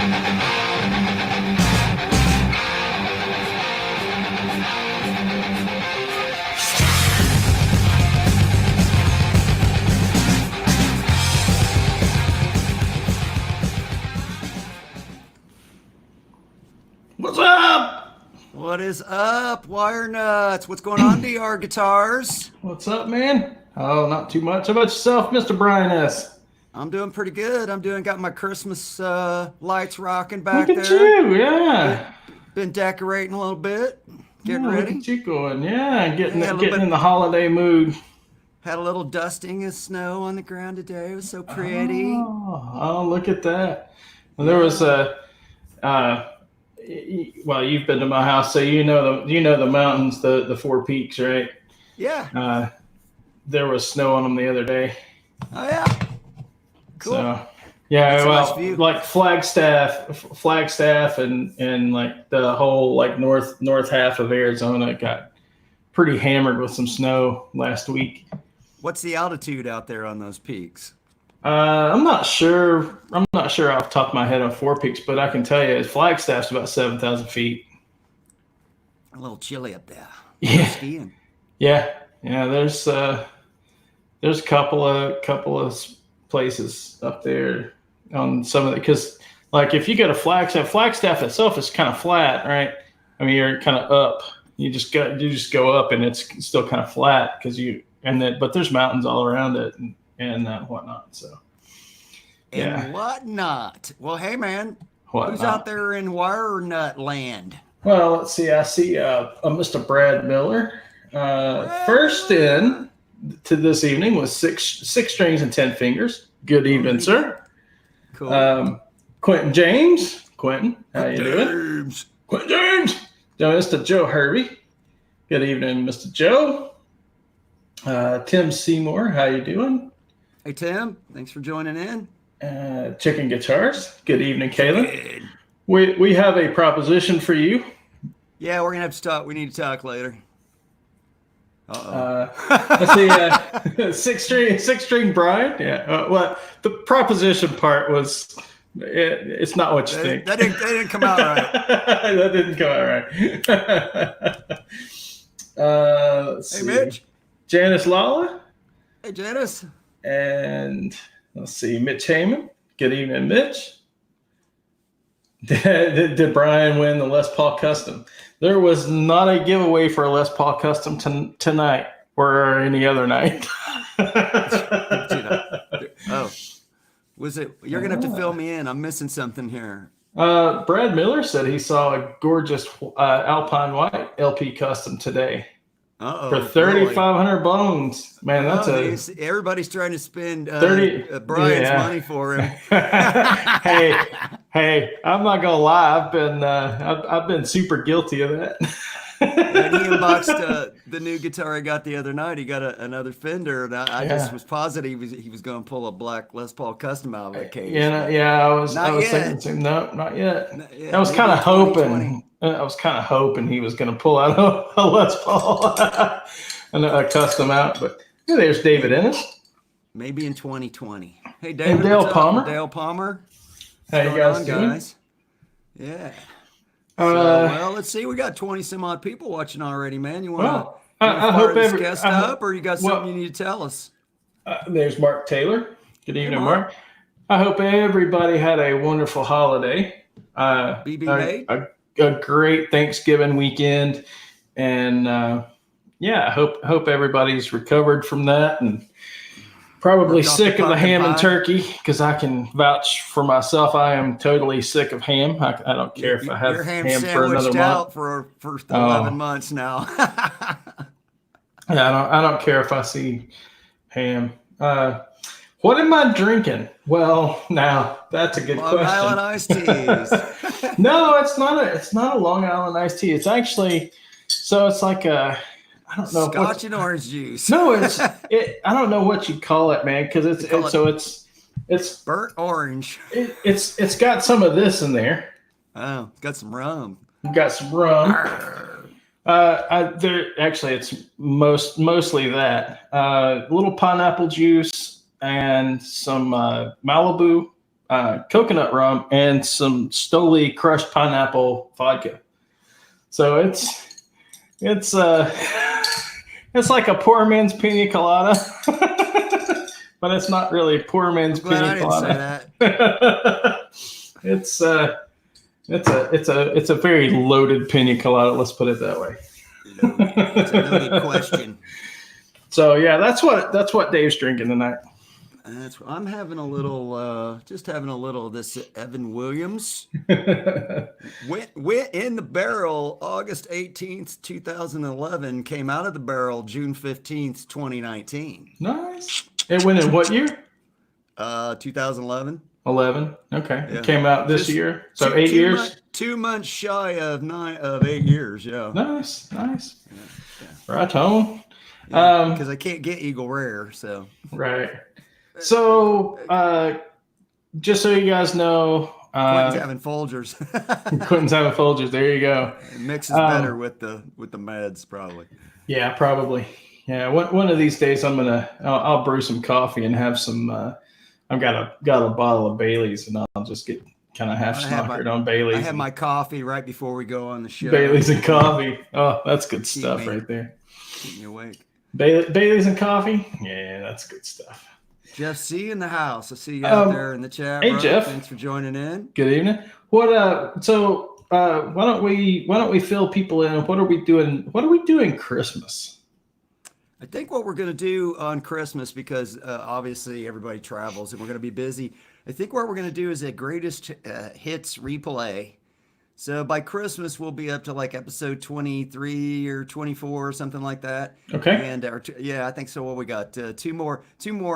What's up? What is up, wire nuts? What's going on, DR Guitars? What's up, man? Oh, not too much. How about yourself, Mr. Brian S? I'm doing pretty good. Got my Christmas lights rocking back Look at there. you, yeah. Been decorating a little bit, getting ready. Look at you going, getting bit. in the holiday mood. Had a little dusting of snow on the ground today. It was so pretty. Oh, look at that. Well, there was well, you've been to my house, so you know the mountains, the Four Peaks, right? Yeah. There was snow on them the other day. Oh yeah. Cool. So, yeah, That's a nice well, view. like Flagstaff, and like the whole like north half of Arizona got pretty hammered with some snow last week. What's the altitude out there on those peaks? I'm not sure off the top of my head on Four Peaks, but I can tell you Flagstaff's about 7,000 feet. A little chilly up there. Yeah. Skiing. Yeah. There's a couple of places up there on some of it, because like if you go to Flagstaff itself is kind of flat, right? I mean, you're kind of up. You just go up, and it's still kind of flat but there's mountains all around it and whatnot. So And whatnot. Well, hey man, Whatnot. Who's out there in wire nut land? Well, let's see. I see Mr. Brad Miller. First in to this evening was six strings and 10 fingers. Good evening, sir. Cool. Quentin James. Quentin, how you doing? Quentin James. Mr. Joe Hervey. Good evening, Mr. Joe. Tim Seymour, how you doing? Hey Tim, thanks for joining in. Chicken Guitars. Good evening, Kaylin. We have a proposition for you. Yeah, we're gonna have to talk. We need to talk later. Let's see. Six string Brian. Yeah. Well, the proposition part was. It's not what you think. That didn't come out right. That didn't come out right. Let's see. Hey Mitch. Janice Lala. Hey Janice. And let's see, Mitch Heyman. Good evening, Mitch. Did Brian win the Les Paul Custom? There was not a giveaway for a Les Paul Custom tonight or any other night. Oh, was it? You're gonna have to fill me in. I'm missing something here. Brad Miller said he saw a gorgeous Alpine White LP Custom today. For 3,500 bones, man. That's everybody's trying to spend 30 Brian's money for him. hey, I'm not gonna lie. I've been super guilty of that. When he unboxed the new guitar I got the other night, he got another Fender, and I just was positive he was going to pull a black Les Paul Custom out of the case. I was thinking, no, not yet. I was kind of hoping. I was kind of hoping he was going to pull out a Les Paul and a custom out, but there's David Ennis. Maybe in 2020. Hey, David. And Dale Palmer. Dale Palmer. How you guys doing? Guys? Yeah. Well, let's see. We got 20 some odd people watching already, man. You want to fire this guest up, or you got something you need to tell us? There's Mark Taylor. Good evening, Mark. I hope everybody had a wonderful holiday. A great Thanksgiving weekend, and I hope everybody's recovered from that and probably sick of the ham and turkey, because I can vouch for myself. I am totally sick of ham. I don't care if I have ham for another month. Out for 11 months now. I don't care if I see ham. What am I drinking? Well, now that's a good question. Long Island iced teas. No, it's not a Long Island iced tea. It's actually, it's like I don't know. Scotch and orange juice. No, I don't know what you call it, man, because it's burnt orange. It's got some of this in there. Oh, it's got some rum. It's mostly that. A little pineapple juice and some Malibu coconut rum, and some Stoli crushed pineapple vodka. So it's like a poor man's pina colada, but it's not really a poor man's pina colada. It's a very loaded pina colada. Let's put it that way. It's a loaded question. So yeah, that's what Dave's drinking tonight. I'm having a little, just having a little of this Evan Williams. went in the barrel August 18th, 2011. Came out of the barrel June 15th, 2019. Nice. It went in what year? 2011. 11. Okay. Yeah. It came out this year. So 8 years. 2 months shy of 8 years. Yeah. Nice. Yeah. Right on. Because I can't get Eagle Rare, so. Right. So, just so you guys know, Quentin's having Folgers. Quentin's having Folgers. There you go. It mixes better with the meds, probably. Yeah, probably. Yeah, one of these days I'll brew some coffee and have some. I've got a bottle of Bailey's, and I'll just get kind of half snockered on Bailey's. I have my coffee right before we go on the show. Bailey's and coffee. Oh, that's good stuff right there. Keep me awake. Bailey's and coffee. Yeah, that's good stuff. Jeff C in the house. I see you out there in the chat. Hey, bro. Jeff. Thanks for joining in. Good evening. Why don't we fill people in? What are we doing Christmas? I think what we're going to do on Christmas, because obviously everybody travels and we're going to be busy. I think what we're going to do is a greatest hits replay. So by Christmas, we'll be up to like episode 23 or 24 or something like that. Okay. And I think so. Well, we got two more.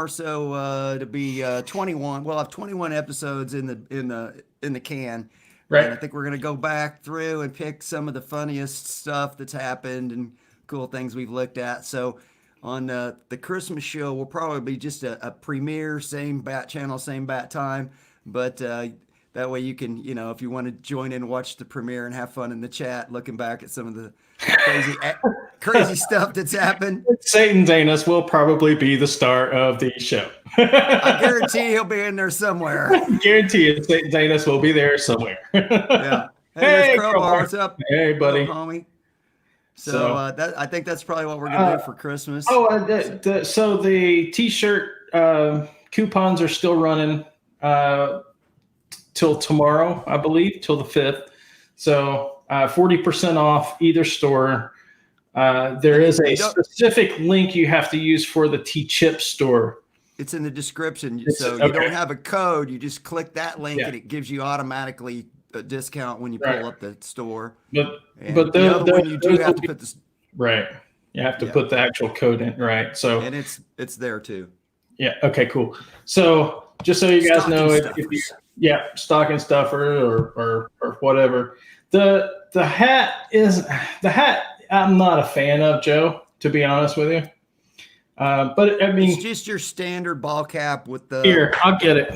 So to be 21, we'll have 21 episodes in the can. Right. And I think we're going to go back through and pick some of the funniest stuff that's happened and cool things we've looked at. So on the Christmas show, we'll probably be just a premiere, same bat channel, same bat time. But that way you can, if you want to join in and watch the premiere and have fun in the chat, looking back at some of the crazy stuff that's happened. Satan's Anus will probably be the star of the show. I guarantee he'll be in there somewhere. I guarantee it. Satan's Anus will be there somewhere. Yeah. Hey, Crowbar, what's up? Hey, buddy. Hello, homie. So I think that's probably what we're gonna do for Christmas. So the T-shirt coupons are still running till tomorrow, I believe, till the 5th. So 40% off either store. There is a specific link you have to use for the T-Chip store. It's in the description. You don't have a code. You just click that link and it gives you automatically a discount when you pull up the store. But you do have to put this. Right. You have to put the actual code in. Right. So and it's there too. Yeah. Okay, cool. So just so you guys know, if you, stocking stuffer or whatever. The hat I'm not a fan of, Joe, to be honest with you. But I mean, it's just your standard ball cap with the. Here, I'll get it.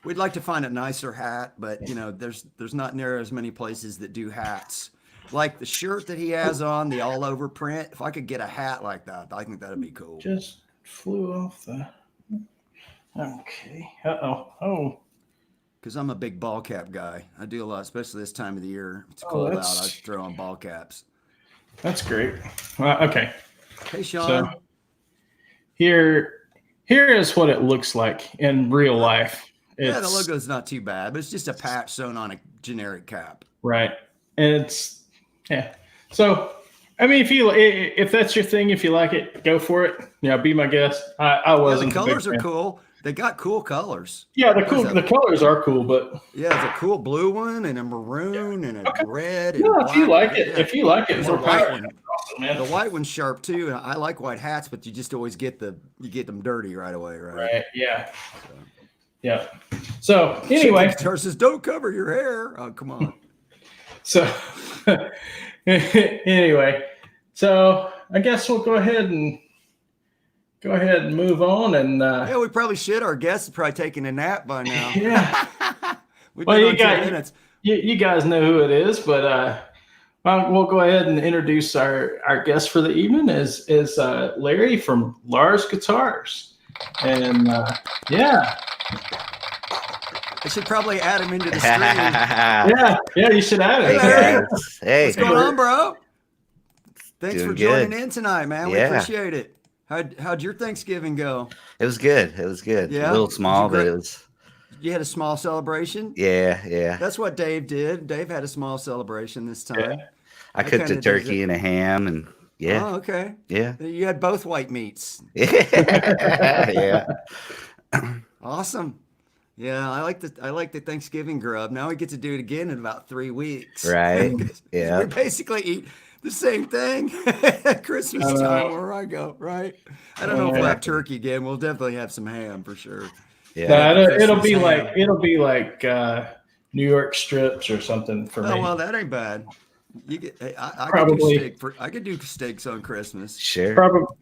We'd like to find a nicer hat, but there's not near as many places that do hats. Like the shirt that he has on, the all over print. If I could get a hat like that, I think that'd be cool. Just flew off the. Okay. Oh. Because I'm a big ball cap guy. I do a lot, especially this time of the year. It's cold out. I throw on ball caps. That's great. Okay. Hey, Sean. So here is what it looks like in real life. The logo's not too bad, but it's just a patch sewn on a generic cap. Right. And So, I mean, if that's your thing, if you like it, go for it. Be my guest. I wasn't. The colors are cool. They got cool colors. Yeah, the colors are cool, but there's a cool blue one and a maroon and a red. And if you like it, the white one. Awesome, man. The white one's sharp too, and I like white hats, but you just always get them dirty right away, right? Right. Yeah. Yeah. So anyway, says don't cover your hair. Oh, come on. So anyway, I guess we'll go ahead and move on. And we probably should. Our guest is probably taking a nap by now. Yeah. Well, you guys know who it is, but we'll go ahead and introduce our guest for the evening is Larry from Larzguitars. And I should probably add him into the stream. Yeah, you should add it. Larry. Hey, What's going on, bro? Thanks Doing for joining good. in tonight, man. We Yeah. appreciate it. How'd your Thanksgiving go? It was good. It was good. Yeah? A little small, Did you but it was. You had a small celebration? Yeah. That's what Dave did. Dave had a small celebration this time. Yeah. I cooked kinda a turkey and a ham, and yeah, Oh, okay. yeah, You had both white meats. yeah. Awesome. Yeah, I like the Thanksgiving grub. Now we get to do it again in about 3 weeks. Right. We Yeah. basically eat the same thing at Christmas time where I go, right? I don't know if we'll have turkey again. We'll definitely have some ham for sure. Yeah. No, it'll be Christmas like New York strips or something for me. Oh well, that ain't bad. You get, I Probably. I could do steaks on Christmas. Sure.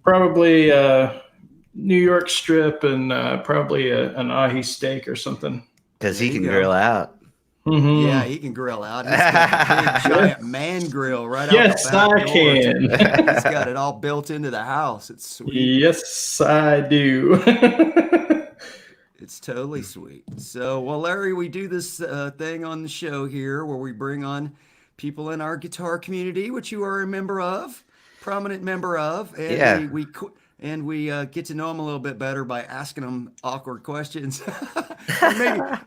Probably New York strip and probably an ahi steak or something. Because There he you can go. grill out. Mhm. Yeah, he can grill out. He's got a big giant man grill right out Yes, the back I door. can. He's got it all built into the house. It's sweet. Yes, I do. It's totally sweet. So, well, Larry, we do this thing on the show here where we bring on people in our guitar community, which you are a member of, prominent member of, and Yeah. we get to know them a little bit better by asking them awkward questions,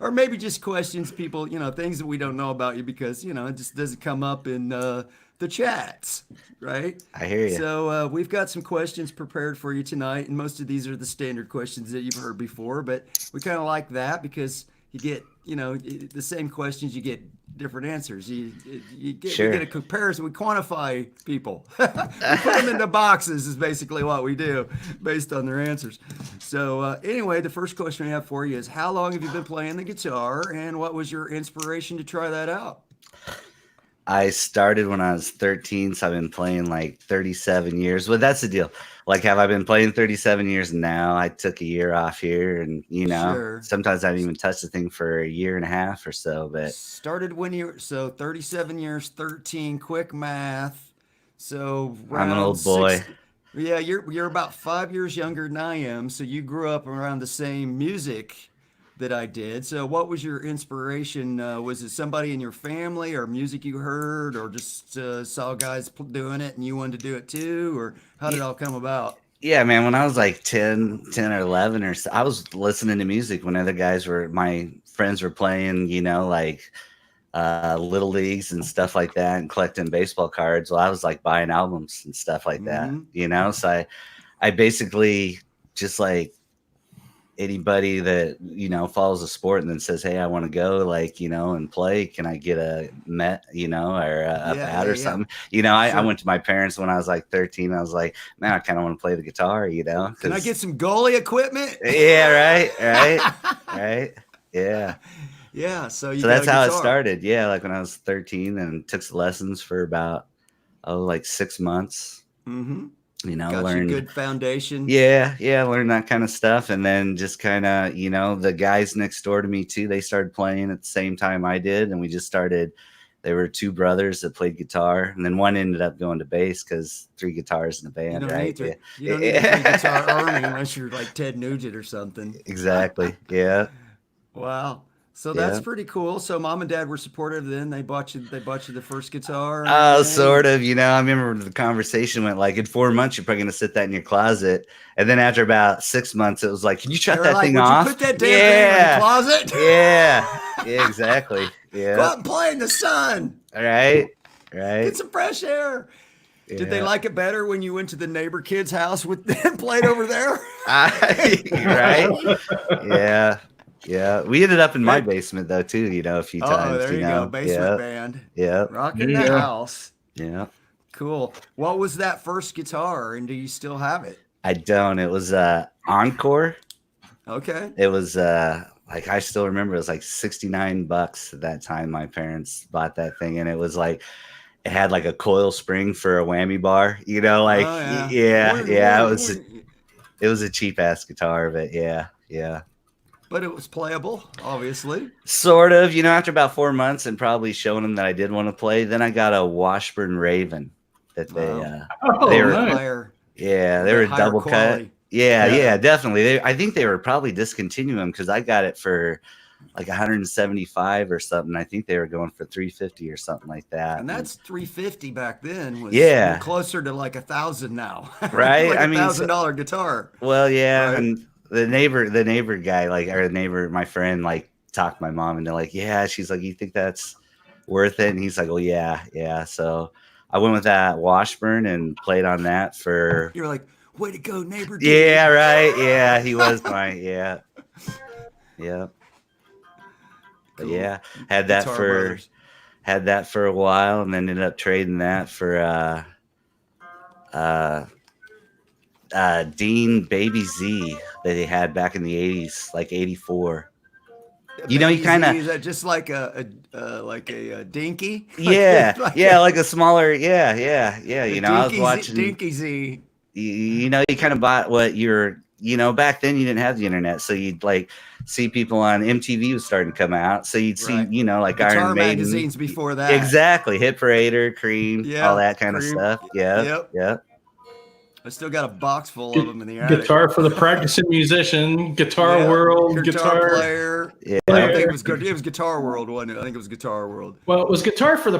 or maybe just questions people, things that we don't know about you because it just doesn't come up in the chats, right? I hear you. So we've got some questions prepared for you tonight, and most of these are the standard questions that you've heard before, but we kind of like that because you get, the same questions, you get different answers. We get a comparison. We quantify people. We put them into boxes is basically what we do based on their answers. So anyway, the first question we have for you is, how long have you been playing the guitar, and what was your inspiration to try that out? I started when I was 13, so I've been playing like 37 years. Well, that's the deal. Like, have I been playing 37 years now? I took a year off here, and Sure. sometimes I haven't even touched the thing for a year and a half or so. But Started when you were, so 37 years, 13, quick math. So I'm an around old boy. Yeah, you're about 5 years younger than I am. So you grew up around the same music that I did. So what was your inspiration? Was it somebody in your family or music you heard, or just saw guys doing it and you wanted to do it too? Or how did it all come about? Yeah, man, when I was like 10 or 11 or so, I was listening to music when my friends were playing, like little leagues and stuff like that, and collecting baseball cards. Well, I was like buying albums and stuff like that, So I basically just like anybody that, follows a sport and then says, hey, I want to go and play. Can I get a met, or a bat or something? I went to my parents when I was like 13. I was like, man, I kind of want to play the guitar, Can I get some goalie equipment? Yeah, right. Yeah. Yeah. So that's how it started. Yeah. Like when I was 13 and took some lessons for about, like 6 months. Mm-hmm. Got learned a good foundation. Yeah, learn that kind of stuff. And then just kind of, the guys next door to me too, they started playing at the same time I did. And we just started, there were 2 brothers that played guitar. And then one ended up going to bass because 3 guitars in the band, right? You don't need a 3 guitar army unless you're like Ted Nugent or something. Exactly. Yeah. Wow. So that's pretty cool. So mom and dad were supportive then. They bought you the first guitar. Oh, sort of. I remember the conversation went like, in 4 months, you're probably going to sit that in your closet. And then after about 6 months, it was like, can you shut that thing off? Would you put that damn thing in the closet? Yeah, exactly. Yeah. Go out and play in the sun. Right. Get some fresh air. Yeah. Did they like it better when you went to the neighbor kid's house with them played over there? Right. Yeah. We ended up in my basement though too, a few times. Oh, there you go. Basement band. Yeah. Rocking the house. Yeah. Cool. What was that first guitar, and do you still have it? I don't. It was Encore. Okay. It was like, I still remember it was like $69 at that time. My parents bought that thing, and it was like, it had like a coil spring for a whammy bar, it was a cheap ass guitar, but yeah. But it was playable, obviously. Sort of, after about 4 months and probably showing them that I did want to play, then I got a Washburn Raven that they were nice. they were a double cut. Yeah, definitely. I think they were probably discontinuing them because I got it for like 175 or something. I think they were going for 350 or something like that. And that's 350 back then. Was Yeah. closer to like 1,000 now. Right? Like I mean, $1,000 guitar. Well, yeah, Right. and the neighbor guy, like our neighbor, my friend, like talked my mom into like, yeah, she's like, you think that's worth it? And he's like, oh yeah. So I went with that Washburn and played on that for. You're like, way to go, neighbor. Dude. Yeah, right. Yeah, he was my yeah. But Cool. yeah, had that for a while, and then ended up trading that for Dean Baby Z that they had back in the 80s, like 84. You know, you kind of is that just like a dinky? Yeah, like a smaller, yeah. The You know, I was watching Dinky Z. You know, you kind of bought what you're. You know, back then you didn't have the internet, so you'd like see people on MTV was starting to come out, so you'd see, you know, like Guitar Iron Maiden magazines before that. Exactly, Hit Parader, Cream, all that kind of stuff. Yep. I still got a box full of them in the attic. Guitar for the practicing musician, Guitar World, guitar player. Yeah. I think it was Guitar World, wasn't it? I think it was Guitar World. Well, it was Guitar for the.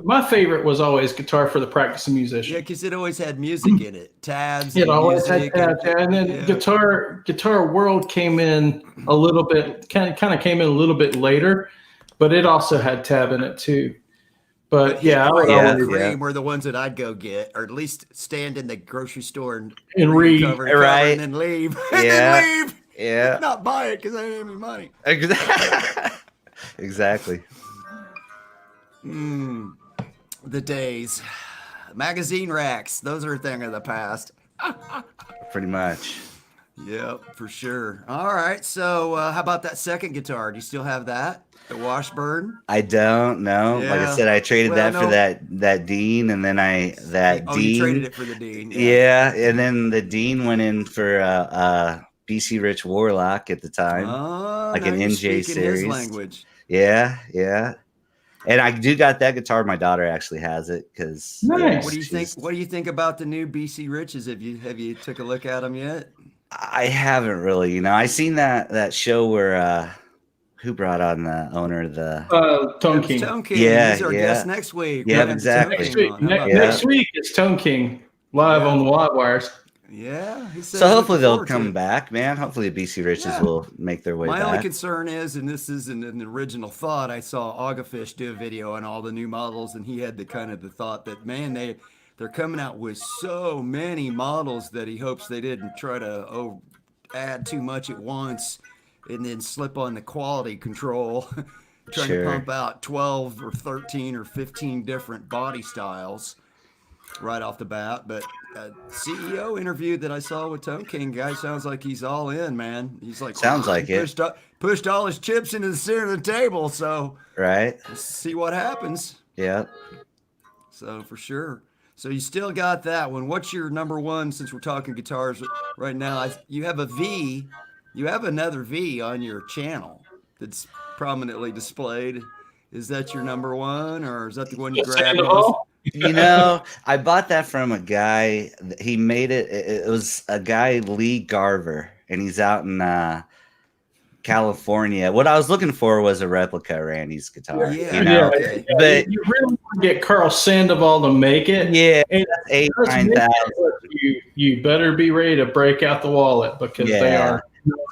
My favorite was always Guitar for the practicing musician. Yeah, because it always had music in it, tabs. It always had music tabs, and then Guitar World came in a little bit, kind of came in a little bit later, but it also had tab in it too. But Cream were the ones that I'd go get, or at least stand in the grocery store and read, cover, right, and then leave. Yeah, not buy it because I didn't have any money. Exactly. The days, magazine racks. Those are a thing of the past. Pretty much. Yep, for sure. All right. So, how about that second guitar? Do you still have that? The Washburn? I don't know. Yeah. Like I said, I traded that for that Dean, and then Dean. You traded it for the Dean. Yeah, and then the Dean went in for BC Rich Warlock at the time, like an NJ series. His language. Yeah. And I do got that guitar. My daughter actually has it because. Nice. What do you think? What do you think about the new BC Riches? Have you took a look at them yet? I haven't really. You know, I seen that show where. Who brought on the owner of the Tone King? Tone King. Yeah, He's our guest next week. Yeah, exactly. Next week it's Tone King live on the Live Wires. Yeah. So hopefully they'll come back, man. Hopefully BC Riches will make their way back. My only concern is, and this isn't an original thought, I saw Agafish do a video on all the new models, and he had the thought that, man, they're coming out with so many models that he hopes they didn't try to add too much at once and then slip on the quality control, trying to pump out 12 or 13 or 15 different body styles right off the bat. But CEO interview that I saw with Tone King, guy sounds like he's all in, man. He's like, sounds like it. Pushed all his chips into the center of the table. So let's see what happens. Yeah. So for sure. So you still got that one. What's your number one, since we're talking guitars right now? You have a V. You have another V on your channel that's prominently displayed. Is that your number one, or is that the one you grabbed? You know, I bought that from a guy. He made it. It was a guy, Lee Garver, and he's out in California. What I was looking for was a replica of Randy's guitar. But you really want to get Carl Sandoval to make it. Yeah, $8,000 to $9,000. You better be ready to break out the wallet because they are.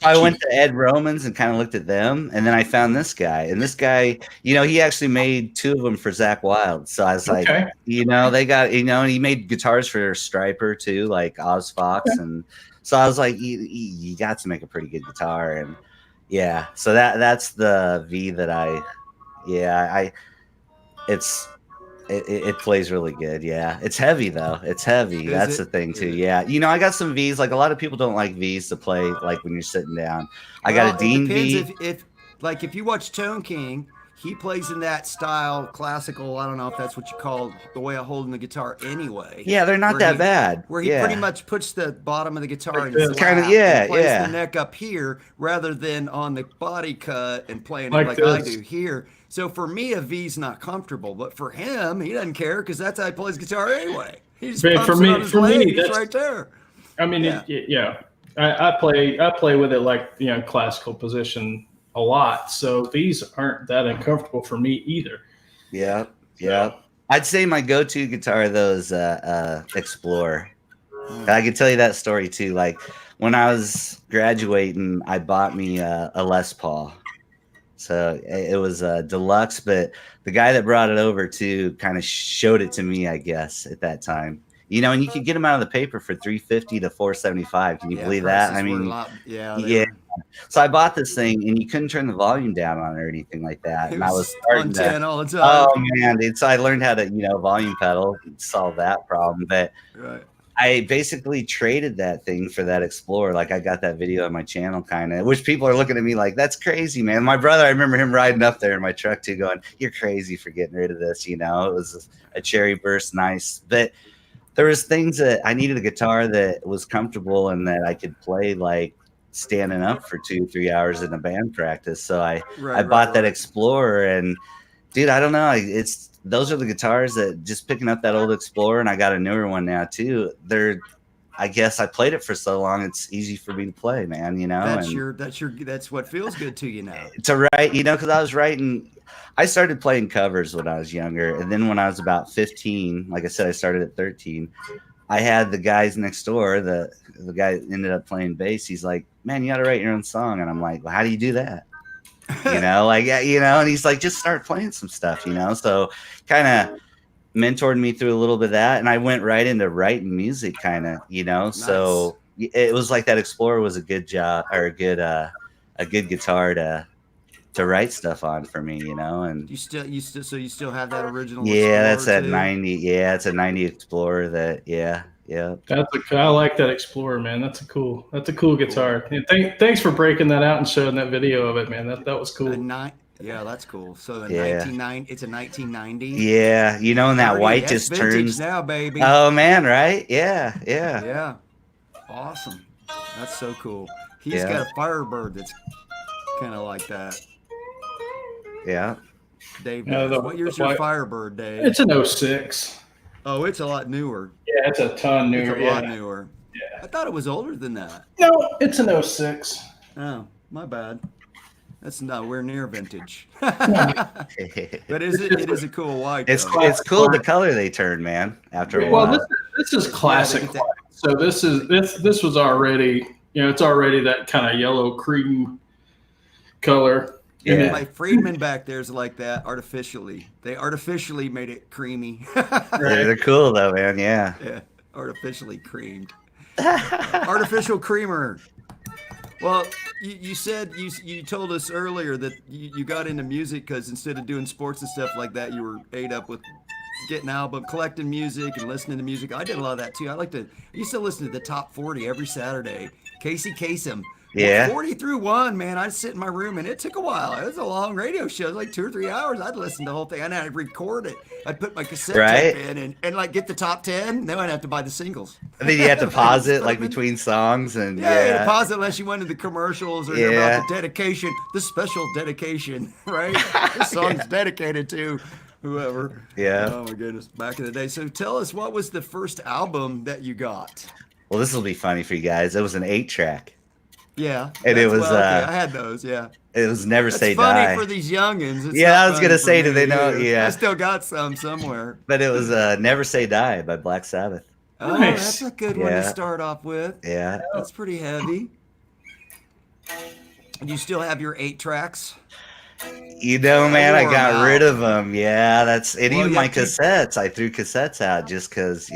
I went to Ed Romans and kind of looked at them, and then I found this guy. And this guy, you know, he actually made 2 of them for Zakk Wylde. So I was like, you know, they got, you know, and he made guitars for Stryper too, like Oz Fox. And so I was like, you got to make a pretty good guitar. And yeah, so that's the V that it plays really good. Yeah. It's heavy though. It's heavy. That's the thing too. Yeah. You know, I got some V's. Like a lot of people don't like V's to play like when you're sitting down. I got a Dean V. If you watch Tone King, he plays in that style, classical. I don't know if that's what you call the way of holding the guitar anyway. Yeah, they're not that bad. Where he pretty much puts the bottom of the guitar in his kind of, and plays the neck up here rather than on the body cut and playing it like I do here. So for me, a V's not comfortable, but for him, he doesn't care because that's how he plays guitar anyway. He just pumps it on his leg. It's right there. I mean, I play with it like, you know, classical position a lot. So these aren't that uncomfortable for me either. Yeah. Yeah. I'd say my go-to guitar though is Explorer. I can tell you that story too. Like when I was graduating, I bought me a Les Paul. So it was a deluxe, but the guy that brought it over too kind of showed it to me, I guess, at that time. You know, and you could get them out of the paper for $350 to $475. Can you believe that? I mean, yeah. So I bought this thing, and you couldn't turn the volume down on it or anything like that. And I was starting to, all the time. oh man, dude. So I learned how to, you know, volume pedal, solve that problem. But I basically traded that thing for that Explorer. Like I got that video on my channel, kind of, which people are looking at me like, that's crazy, man. My brother, I remember him riding up there in my truck too, going, "You're crazy for getting rid of this." You know, it was a cherry burst, nice, but there was things that I needed a guitar that was comfortable and that I could play like standing up for 2-3 hours in a band practice. So I bought that Explorer, and dude, I don't know. Those are the guitars that just picking up that old Explorer, and I got a newer one now too. I guess I played it for so long, it's easy for me to play, man. You know, that's what feels good to you now. To write, you know, because I started playing covers when I was younger, and then when I was about 15, like I said, I started at 13. I had the guys next door. The guy ended up playing bass. He's like, "Man, you got to write your own song," and I'm like, "Well, how do you do that?" You know, like, you know, and he's like, "Just start playing some stuff," you know. So kind of mentored me through a little bit of that, and I went right into writing music, kind of, you know. Nice. So it was like that Explorer was a good job, or a good guitar to write stuff on for me, you know. And you still have that original Explorer that's that too? 90 it's a 90 Explorer that I like that Explorer, man. That's a cool guitar. And thanks for breaking that out and showing that video of it, man. That was cool. Yeah, that's cool. So it's a 1990. Yeah, you know, and that white just turns now, baby. Oh man, right? Yeah. Awesome. That's so cool. He's got a Firebird that's kind of like that. Yeah. Dave, what year's your Firebird, Dave? It's an 06. Oh, it's a lot newer. Yeah, it's a ton newer. It's a lot newer. Yeah. I thought it was older than that. No, it's an 06. Oh, my bad. That's nowhere near vintage. But it is a cool white. It's cool the color they turn, man. After a while. Well, this is classic white. So this was already, you know, it's already that kind of yellow cream color. Yeah. My Friedman back there is like that artificially. They artificially made it creamy. They're cool though, man. Yeah. Yeah. Artificially creamed. Artificial creamer. Well, you said you told us earlier that you got into music because instead of doing sports and stuff like that, you were ate up with getting collecting music and listening to music. I did a lot of that too. I used to listen to the top 40 every Saturday. Casey Kasem. Yeah. 40 through 1, man. I'd sit in my room and it took a while. It was a long radio show. It was like 2 or 3 hours. I'd listen to the whole thing and I'd record it. I'd put my cassette tape in and like get the top 10. Then I'd have to buy the singles. And then you have to pause it like between songs and you had to pause it unless you went to the commercials or you're about the dedication, the special dedication, right? This song's dedicated to whoever. Yeah. Oh my goodness. Back in the day. So tell us, what was the first album that you got? Well, this will be funny for you guys. It was an 8-track. Yeah, and it was. I had those. Yeah, it was Never Say Die. Die. Funny for these youngins. I was gonna say, do they know? Yeah, I still got some somewhere. But it was Never Say Die by Black Sabbath. Oh, nice. That's a good one to start off with. Yeah, that's pretty heavy. Do you still have your 8 tracks? You know, man, I got rid of them. Yeah, even my cassettes. I threw cassettes out just because.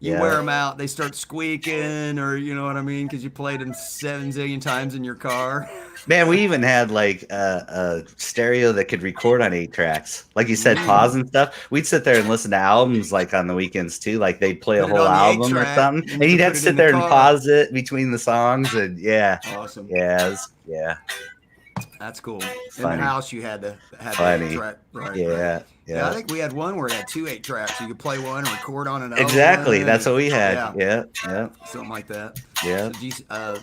You wear them out, they start squeaking, or you know what I mean, because you played them 7 zillion times in your car. Man, we even had like a stereo that could record on 8 tracks. Like you said, pause and stuff. We'd sit there and listen to albums like on the weekends too. Like they'd play a whole album or something, and you'd have to sit there and pause it between the songs. And awesome. Yeah. That's cool. In the house, you had to have the 8 track. Right. Yeah. I think we had one where it had 2 8 tracks. You could play one and record on another. Exactly. That's what we had. Yeah. Something like that. Yeah.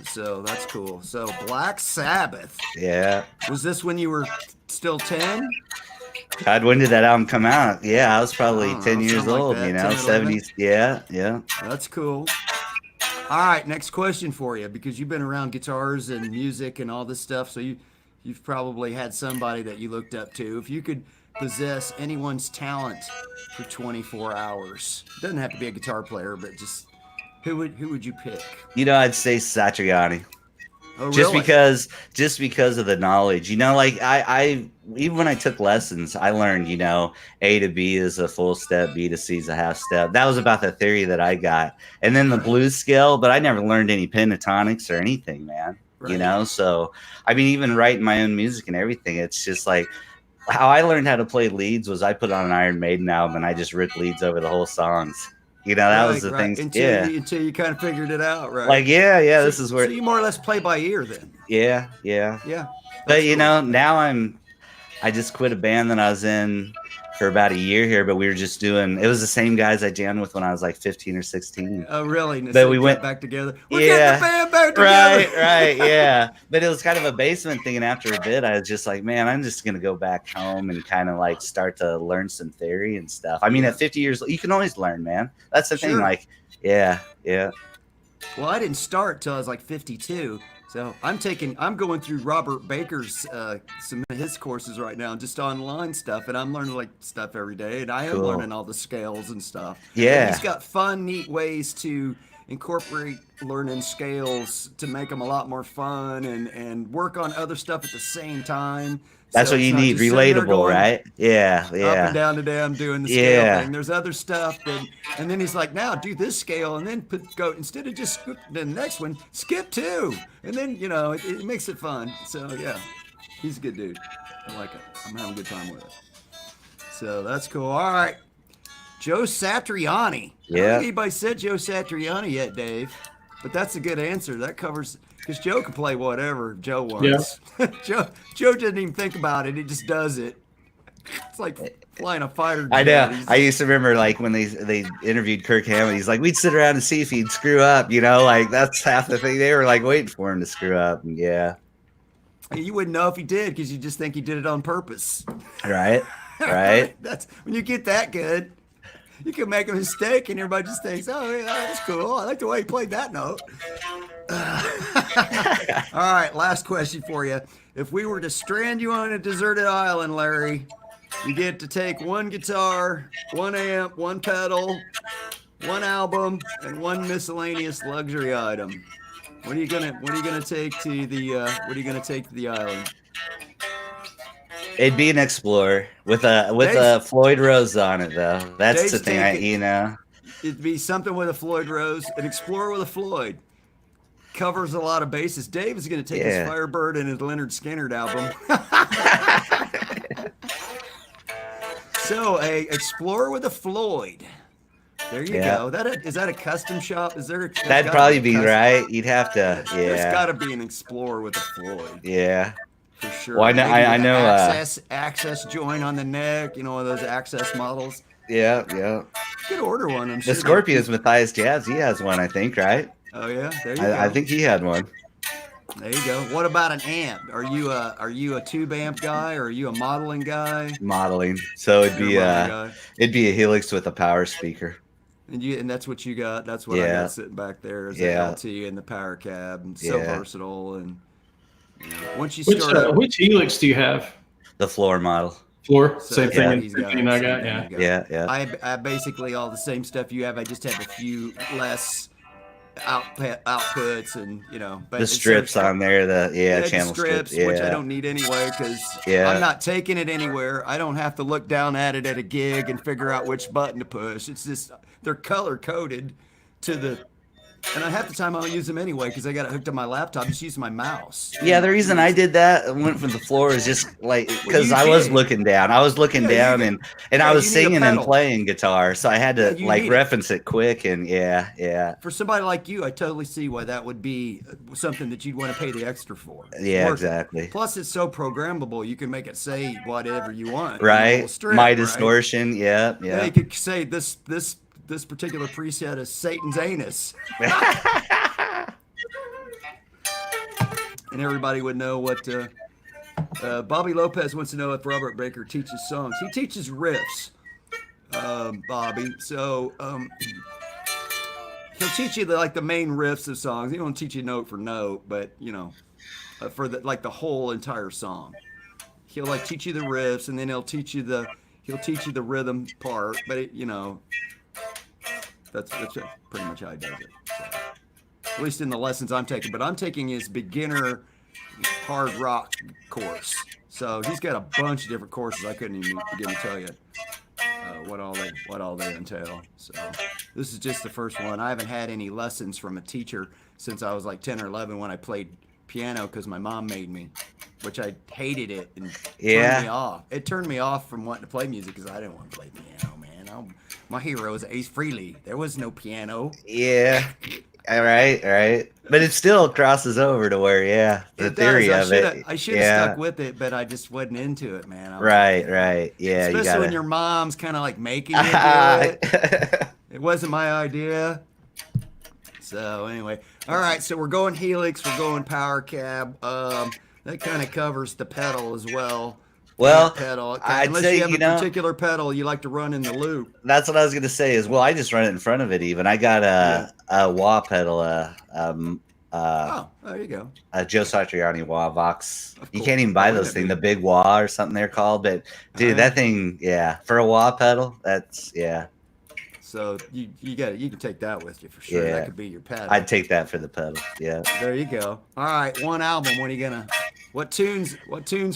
So that's cool. So Black Sabbath. Yeah. Was this when you were still 10? God, when did that album come out? Yeah, I was probably 10 years old, like you know, 10, 70s. Yeah. That's cool. All right, next question for you, because you've been around guitars and music and all this stuff, so you've probably had somebody that you looked up to. If you could possess anyone's talent for 24 hours, it doesn't have to be a guitar player, but just who would you pick? I'd say Satriani. Oh, Just really? because of the knowledge, like I even when I took lessons, I learned, A to B is a full step, B to C is a half step. That was about the theory that I got. And then the blues scale, but I never learned any pentatonics or anything, man. Right. So I mean, even writing my own music and everything, it's just like how I learned how to play leads was I put on an Iron Maiden album and I just ripped leads over the whole songs. That was the thing. Until you kind of figured it out, right? Like, this is where. So you more or less play by ear then. Yeah. But cool. now I just quit a band that I was in for about a year here, but we were just doing. It was the same guys I jammed with when I was like 15 or 16. Oh, really? But so we went back together. We're getting the band back together. Right, yeah. But it was kind of a basement thing, and after a bit, I was just like, man, I'm just gonna go back home and kind of like start to learn some theory and stuff. I mean, at 50 years, you can always learn, man. That's the thing. Like, yeah. Well, I didn't start till I was like 52. So I'm going through Robert Baker's some of his courses right now, just online stuff, and I'm learning like stuff every day, and I am learning all the scales and stuff. Yeah, and he's got fun, neat ways to incorporate learning scales to make them a lot more fun and work on other stuff at the same time. That's what you need, relatable, right? Yeah. Up and down today, I'm doing the scale thing. There's other stuff, and then he's like, now do this scale, and then instead of just skip the next one, skip 2, and then it makes it fun. So yeah, he's a good dude. I like it. I'm having a good time with it. So that's cool. All right, Joe Satriani. Yeah. I don't think anybody said Joe Satriani yet, Dave, but that's a good answer. That covers. Because Joe can play whatever Joe wants. Yeah. Joe doesn't even think about it. He just does it. It's like flying a fighter jet. I know. I used to remember like when they interviewed Kirk Hammett. He's like, we'd sit around and see if he'd screw up. Like that's half the thing. They were like waiting for him to screw up. And yeah. You wouldn't know if he did because you just think he did it on purpose. Right. That's when you get that good. You can make a mistake and everybody just thinks, oh, yeah, that's cool. I like the way he played that note. All right, last question for you. If we were to strand you on a deserted island, Larry, you get to take one guitar, one amp, one pedal, one album, and one miscellaneous luxury item. What are you gonna take to the island? It'd be an Explorer with a Floyd Rose on it, though. That's Dave's the thing. It'd be something with a Floyd Rose, an Explorer with a Floyd. Covers a lot of bases. Dave is going to take his Firebird and his Leonard Skinner album. So a Explorer with a Floyd. There you go. Is that a custom shop? That'd probably be right. You'd have to. Yeah. There's got to be an Explorer with a Floyd. Yeah. For sure. Well, I know. Access joint on the neck. Those access models. Yeah. You could order one. I'm sure. The Scorpions, Matthias Jazz, he has one, I think, right? Oh yeah, there you go. I think he had one. There you go. What about an amp? Are you a tube amp guy, or are you a modeling guy? Modeling. So it'd be a Helix with a power speaker. And that's what you got. That's what I got sitting back there is the LT and the power cab, and so versatile. And once you start, which Helix do you have? The floor model. Floor, so same thing. I got. Yeah. I basically all the same stuff you have. I just have a few less outputs and but the strips on there, channel strips, which I don't need anyway because I'm not taking it anywhere. I don't have to look down at it at a gig and figure out which button to push. It's just they're color coded to the. And half the time I don't use them anyway because I got it hooked to my laptop. Just using my mouse. Yeah, the reason I did that and went from the floor is just like because I was looking down. I was looking down and I was singing and playing guitar, so I had to reference it quick and For somebody like you, I totally see why that would be something that you'd want to pay the extra for. Yeah, exactly. Plus, it's so programmable. You can make it say whatever you want. Right. My distortion. Yeah. Yeah. You could say this particular preset is Satan's anus. And everybody would know what Bobby Lopez wants to know if Robert Baker teaches songs. He teaches riffs, Bobby. So he'll teach you the main riffs of songs. He don't teach you note for note, but for the whole entire song. He'll teach you the riffs, and then he'll teach you the rhythm part. But that's pretty much how he does it. So, at least in the lessons I'm taking. But I'm taking his beginner hard rock course. So he's got a bunch of different courses. I couldn't even begin to tell you what all they entail. So this is just the first one. I haven't had any lessons from a teacher since I was like 10 or 11 when I played piano because my mom made me, which I hated it and turned me off. It turned me off from wanting to play music because I didn't want to play piano, man. My hero is Ace Frehley. There was no piano. Yeah. All right. But it still crosses over to where, the theory of it. I should have stuck with it, but I just wasn't into it, man. Right. Yeah. Especially when your mom's kind of making you do it. It wasn't my idea. So anyway, all right. So we're going Helix. We're going Power Cab. That kind of covers the pedal as well. Well, pedal. I'd Unless say, you have a particular pedal you like to run in the loop. That's what I was going to say is, I just run it in front of it even. I got a wah pedal, there you go. A Joe Satriani wah Vox. You can't even buy those things, the big wah or something they're called. But, dude, that thing, for a wah pedal, that's, So you can take that with you for sure. That could be your pedal. I'd take that for the pedal. Yeah. There you go. All right, one album. What tunes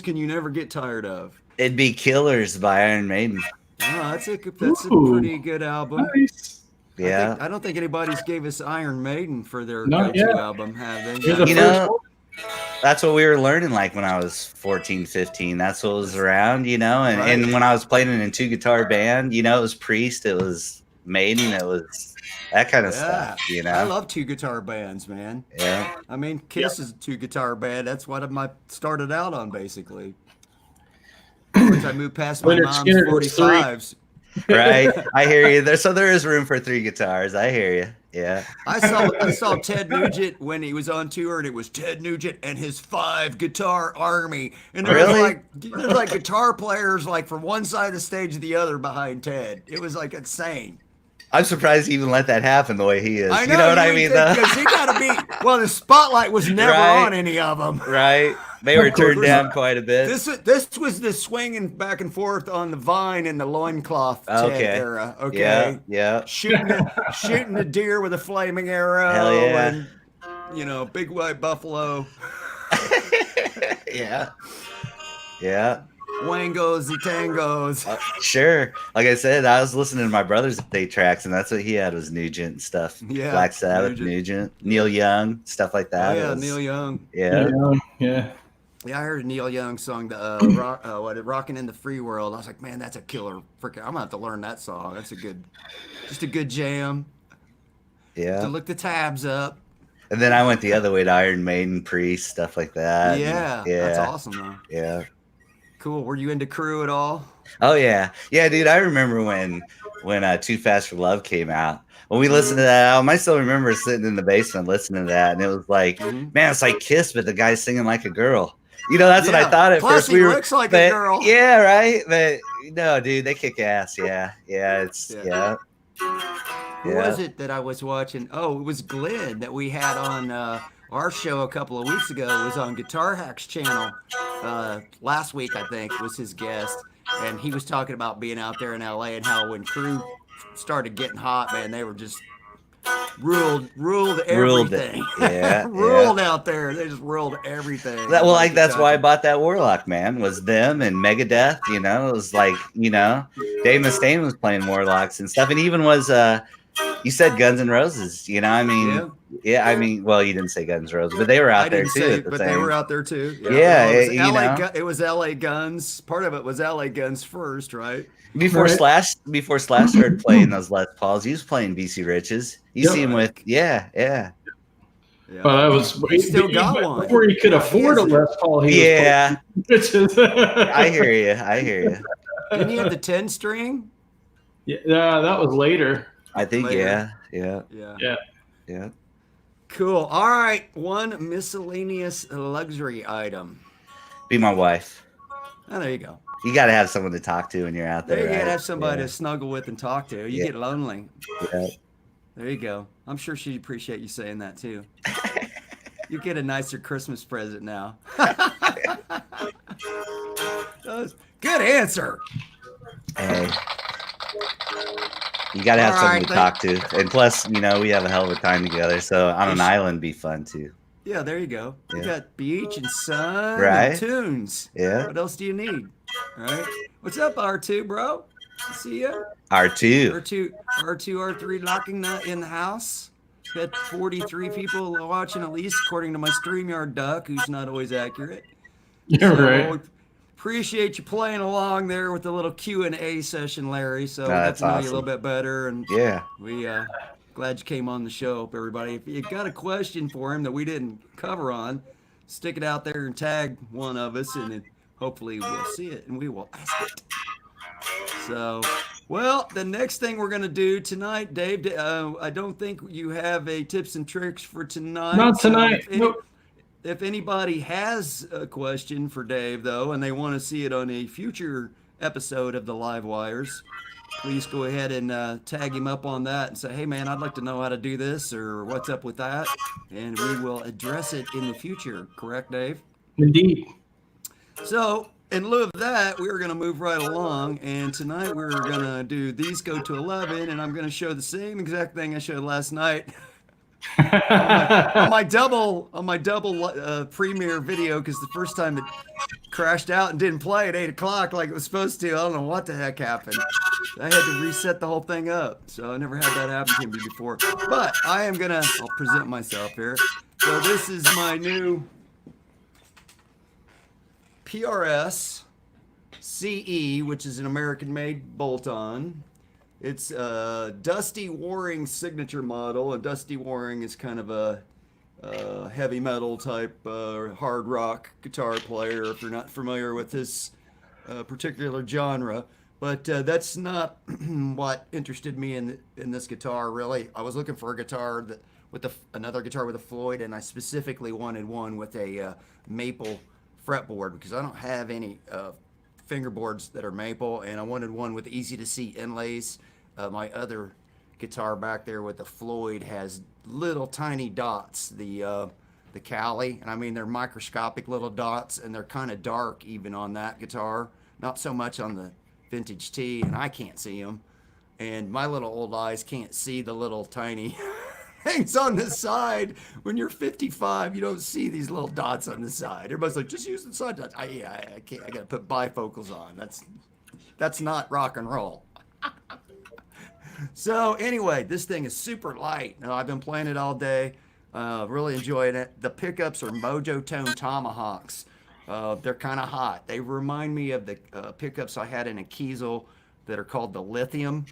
can you never get tired of? It'd be Killers by Iron Maiden. Oh, that's a pretty good album. Nice. Yeah. I don't think anybody's gave us Iron Maiden for their Not go-to yet. album, have they? You're the first one. That's what we were learning when I was 14, 15. That's what was around, and when I was playing in a 2-guitar band, it was Priest, it was Maiden, it was that kind of stuff, I love 2-guitar bands, man. Yeah. I mean, Kiss is a 2-guitar band. That's what I started out on, basically. Once I moved past my mom's 45s. Right. I hear you. There is room for 3 guitars. I hear you. Yeah. I saw Ted Nugent when he was on tour, and it was Ted Nugent and his 5-guitar army. And there's there's guitar players from one side of the stage to the other behind Ted. It was insane. I'm surprised he even let that happen the way he is. I know, you know what I mean? Because he got to be. Well, the spotlight was never on any of them. Right. They were turned down quite a bit. This was the swinging back and forth on the vine in the loincloth era. Okay. Yeah. Shooting the deer with a flaming arrow. Hell yeah. And big white buffalo. Yeah. Yeah. Wangos and tangos. Sure. Like I said, I was listening to my brother's day tracks, and that's what he had was Nugent and stuff. Yeah. Black Sabbath, Nugent, Neil Young, stuff like that. Oh, yeah, Neil Young. Yeah. Yeah. Yeah, I heard a Neil Young song, "Rockin' in the Free World." I was like, man, that's a killer. Freaking, I'm gonna have to learn that song. That's just a good jam. Yeah. To look the tabs up. And then I went the other way to Iron Maiden, Priest, stuff like that. Yeah. That's awesome, though. Yeah. Cool. Were you into Crew at all? Oh yeah, dude. I remember when Too Fast for Love came out. When we listened to that album, I still remember sitting in the basement listening to that, and it was like, man, it's like Kiss, but the guy's singing like a girl. That's what I thought at Plus, first. he looks like a girl. Yeah, right. But no, dude, they kick ass. Yeah. Who was it that I was watching? Oh, it was Glenn that we had on our show a couple of weeks ago. It was on Guitar Hack's channel. Last week, I think, was his guest. And he was talking about being out there in LA and how when Crew started getting hot, man, they were just ruled everything. Ruled out there. They just ruled everything. That's why I bought that Warlock, man, was them and Megadeth. It was like, Dave Mustaine was playing Warlocks and stuff. And even was, you said Guns N' Roses, I mean, I mean, well, you didn't say Guns N' Roses, but they were out there too. They were out there too. It was LA Guns. Part of it was LA Guns first, right? Before Slash started playing those Les Pauls, he was playing BC Riches. You see him with, But I was he still got one before he could afford a Les Paul. I hear you. Didn't he have the 10-string? Yeah, that was later. I think later. Yeah. Cool. All right, one miscellaneous luxury item. Be my wife. Oh, there you go. You got to have someone to talk to when you're out there. You right? gotta have somebody to snuggle with and talk to. You get lonely. Yeah. There you go. I'm sure she'd appreciate you saying that too. You get a nicer Christmas present now. Good answer. Hey, you got to have All someone right, to talk to. And plus, we have a hell of a time together. So on an island be fun too. Yeah, there you go. You Yeah. got beach and sun Right? and tunes. Yeah. What else do you need? All right. What's up, R2, bro? See ya. R2. R2, R3 locking that in the house. Got 43 people watching at least, according to my StreamYard duck, who's not always accurate. You're right. Appreciate you playing along there with the little Q&A session, Larry. So we got That's to know you a awesome. little bit better, and Yeah. we glad you came on the show, everybody. If you got a question for him that we didn't cover on, stick it out there and tag one of us, and hopefully we'll see it and we will ask it. So, well, the next thing we're going to do tonight, Dave, I don't think you have a tips and tricks for tonight. Not tonight. Nope. If anybody has a question for Dave, though, and they want to see it on a future episode of the Live Wires, please go ahead and tag him up on that and say, hey, man, I'd like to know how to do this or what's up with that. And we will address it in the future. Correct, Dave? Indeed. So, in lieu of that, we're going to move right along. And tonight we're going to do These Go to 11. And I'm going to show the same exact thing I showed last night. on my double premiere video, because the first time it crashed out and didn't play at 8 o'clock like it was supposed to. I don't know what the heck happened. I had to reset the whole thing up, so I never had that happen to me before. But I'll present myself here. So this is my new PRS CE, which is an American-made bolt-on. It's Dusty Waring signature model, and Dusty Waring is kind of a heavy metal type hard rock guitar player, if you're not familiar with his particular genre. But that's not what interested me in this guitar, really. I was looking for a guitar another guitar with a Floyd, and I specifically wanted one with a maple fretboard, because I don't have any fingerboards that are maple, and I wanted one with easy to see inlays. My other guitar back there with the Floyd has little tiny dots, the Cali, and I mean they're microscopic little dots, and they're kind of dark even on that guitar, not so much on the Vintage T, and I can't see them, and my little old eyes can't see the little tiny things on the side. When you're 55, you don't see these little dots on the side. Everybody's like, just use the side dots. I can't. I gotta put bifocals on. That's not rock and roll. So anyway, this thing is super light. I've been playing it all day. Really enjoying it. The pickups are Mojo Tone Tomahawks. They're kind of hot. They remind me of the pickups I had in a Kiesel that are called the Lithium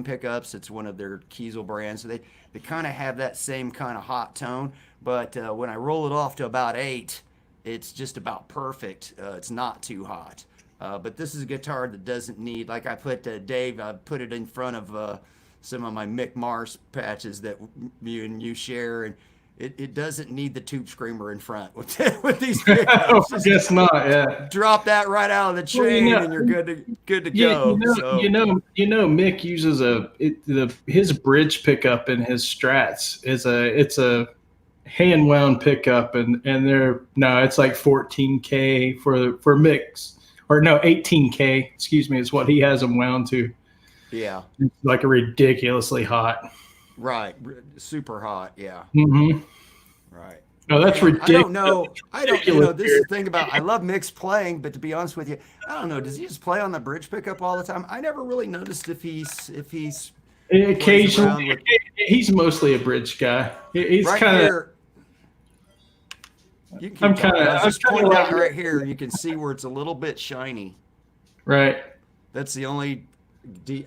pickups. It's one of their Kiesel brands. So they kind of have that same kind of hot tone. But when I roll it off to about 8, it's just about perfect. It's not too hot. But this is a guitar that doesn't need, like I put Dave, I put it in front of some of my Mick Mars patches that you share, and it doesn't need the tube screamer in front with these pickups. I guess not. Yeah. Drop that right out of the chain, and you're good to go. Mick uses his bridge pickup in his Strats it's a hand wound pickup, and it's like 14K for Mick's. Or no, 18K, excuse me, is what he has them wound to. Yeah. It's like a ridiculously hot. Right. Super hot, yeah. Mm-hmm. Right. No, that's ridiculous. I don't know. This is the thing about, I love Mick's playing, but to be honest with you, I don't know. Does he just play on the bridge pickup all the time? I never really noticed if he's occasionally. He's mostly a bridge guy. He's right kind of. I'm just pointing out right here. You can see where it's a little bit shiny. Right. That's the only,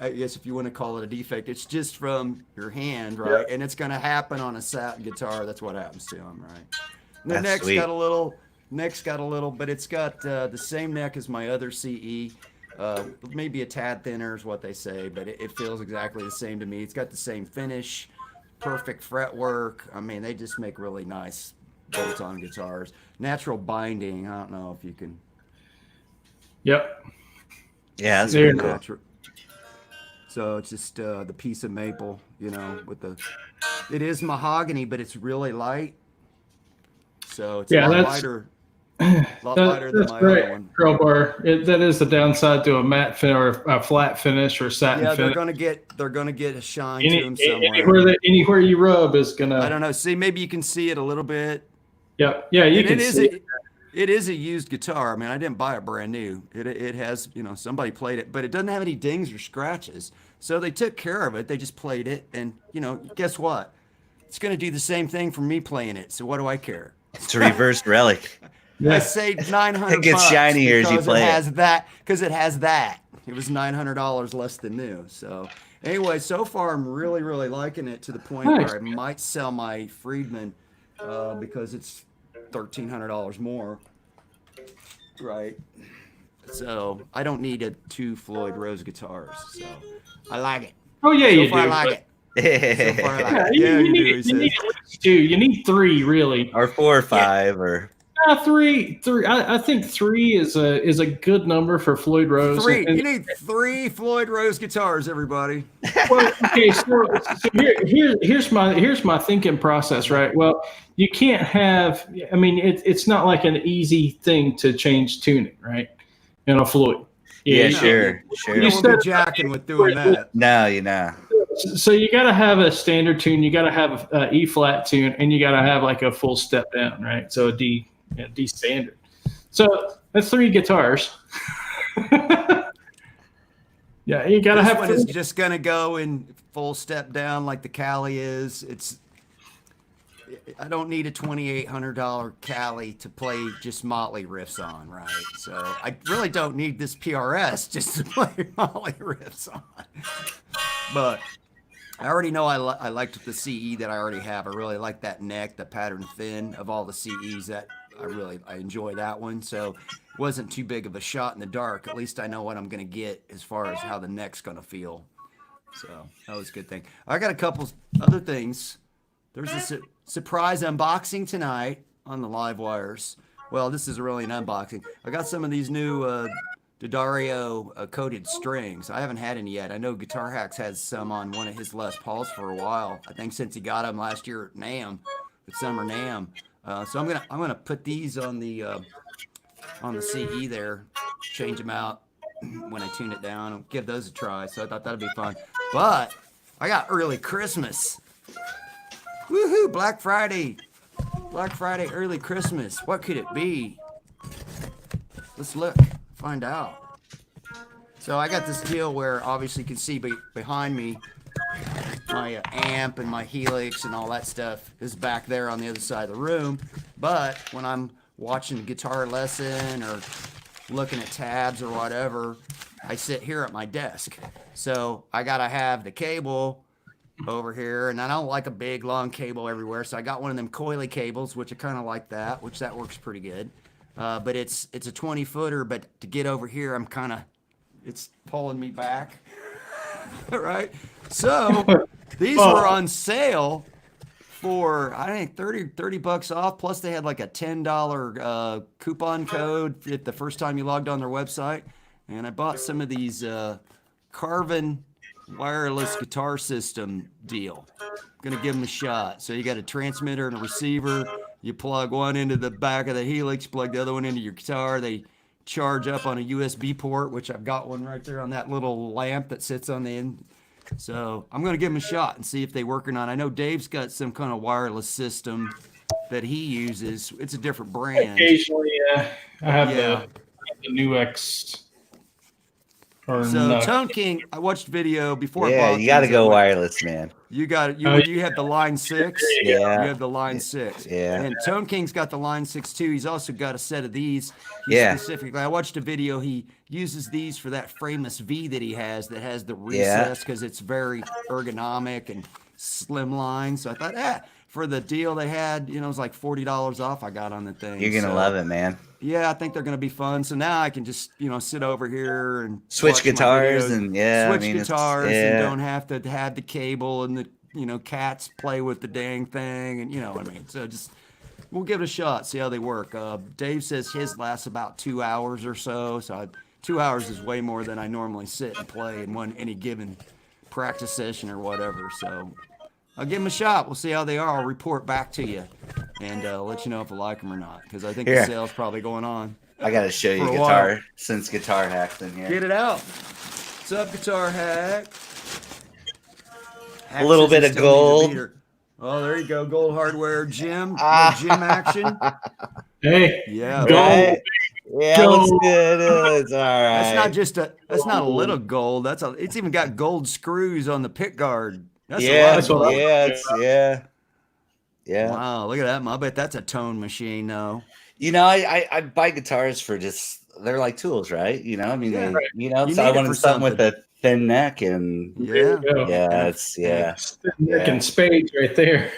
I guess if you want to call it a defect, it's just from your hand, right? Yeah. And it's going to happen on a satin guitar. That's what happens to them, right? The neck's got a little, but it's got the same neck as my other CE. Maybe a tad thinner is what they say, but it feels exactly the same to me. It's got the same finish, perfect fretwork. I mean, they just make really nice bolt-on guitars. Natural binding. I don't know if you can. Yep. Yeah, that's very cool. So it's just the piece of maple, it is mahogany, but it's really light. So it's a lot lighter. Than my other one. Crowbar. That is the downside to a matte or a flat finish or satin finish. They're gonna get a shine to them somewhere. Anywhere you rub is gonna. I don't know. See, maybe you can see it a little bit. Yeah, you can see it. It is a used guitar. I mean, I didn't buy it brand new. It has, somebody played it, but it doesn't have any dings or scratches. So they took care of it. They just played it, and guess what? It's gonna do the same thing for me playing it. So what do I care? It's a reverse relic. I saved $900. It gets shinier as you play it. Because it has that. It was $900 less than new. So anyway, so far I'm really, really liking it to the point where I might sell my Friedman because it's $1,300 more. Right. So I don't need 2 Floyd Rose guitars. So I like it. Oh yeah, so you far do. I like it. So far I like it. You need at least 2. You need 3 really, or 4 or 5 or. 3. I think 3 is a good number for Floyd Rose. 3. You need 3 Floyd Rose guitars, everybody. Well, okay, so here's my thinking process, right? Well, you can't have. I mean, it's not like an easy thing to change tuning, right? In a Floyd. Yeah, sure. You don't want to be jacking with doing that. No. So you got to have a standard tune. You got to have an E flat tune, and you got to have like a full step down, right? So a D standard. So that's 3 guitars. Yeah, you gotta have. This one is just gonna go in full step down like the Cali is. I don't need a $2,800 Cali to play just Motley riffs on, right? So I really don't need this PRS just to play Motley riffs on. But I already know I liked the CE that I already have. I really like that neck, the pattern thin of all the CEs. That I enjoy that one. So it wasn't too big of a shot in the dark. At least I know what I'm going to get as far as how the neck's going to feel. So that was a good thing. I got a couple other things. There's a surprise unboxing tonight on the live wires. Well, this is really an unboxing. I got some of these new D'Addario coated strings. I haven't had any yet. I know Guitar Hacks has some on one of his Les Pauls for a while. I think since he got them last year at NAMM, at Summer NAMM. So I'm gonna put these on the CE there, change them out when I tune it down, and give those a try. So I thought that'd be fun. But I got early Christmas. Woohoo! Black Friday, early Christmas. What could it be? Let's look, find out. So I got this deal where obviously you can see behind me my amp and my Helix and all that stuff is back there on the other side of the room. But when I'm watching a guitar lesson or looking at tabs or whatever, I sit here at my desk. So I gotta have the cable over here, and I don't like a big long cable everywhere. So I got one of them coily cables, which I kind of like that, which that works pretty good. But it's a 20-footer, but to get over here, it's pulling me back. All right. So these were on sale for, I think, $30 off. Plus they had like a $10 coupon code if the first time you logged on their website. And I bought some of these Carvin wireless guitar system deal. Gonna give them a shot. So you got a transmitter and a receiver. You plug one into the back of the Helix, plug the other one into your guitar. They charge up on a USB port, which I've got one right there on that little lamp that sits on the end. So I'm going to give them a shot and see if they work or not. I know Dave's got some kind of wireless system that he uses. It's a different brand. Occasionally, I have the new X. So Tone King, I watched video before. Yeah, you got to go wireless, man. You got it. You have the Line 6. Yeah. You have the Line 6. Yeah. And Tone King's got the Line 6 too. He's also got a set of these. Specifically, I watched a video. He uses these for that frameless V that he has that has the recess because it's very ergonomic and slimline. So I thought, for the deal they had, it was like $40 off I got on the thing. You're going to love it, man. Yeah, I think they're going to be fun. So now I can just, sit over here and switch guitars and guitars and don't have to have the cable and the, cats play with the dang thing and you know what I mean. So just we'll give it a shot, see how they work. Dave says his lasts about 2 hours or so. So 2 hours is way more than I normally sit and play in any given practice session or whatever. So I'll give them a shot. We'll see how they are. I'll report back to you and let you know if I like them or not, because I think the sale's probably going on. I got to show you guitar since Guitar Hack's in here. Get it out. What's up, Guitar Hack? A little bit of gold. Oh, there you go. Gold hardware, Jim. Gym action. Hey. Yeah. Right? Yeah, it looks good. It's all right. That's not a little gold. It's even got gold screws on the pick guard. That's yeah, a lot of gold. Yeah. Wow, look at that. I bet that's a tone machine though. You know, I buy guitars for they're like tools, right? You know, I mean, Yeah. so I wanted something with a thin neck and it's thin neck and spades right there.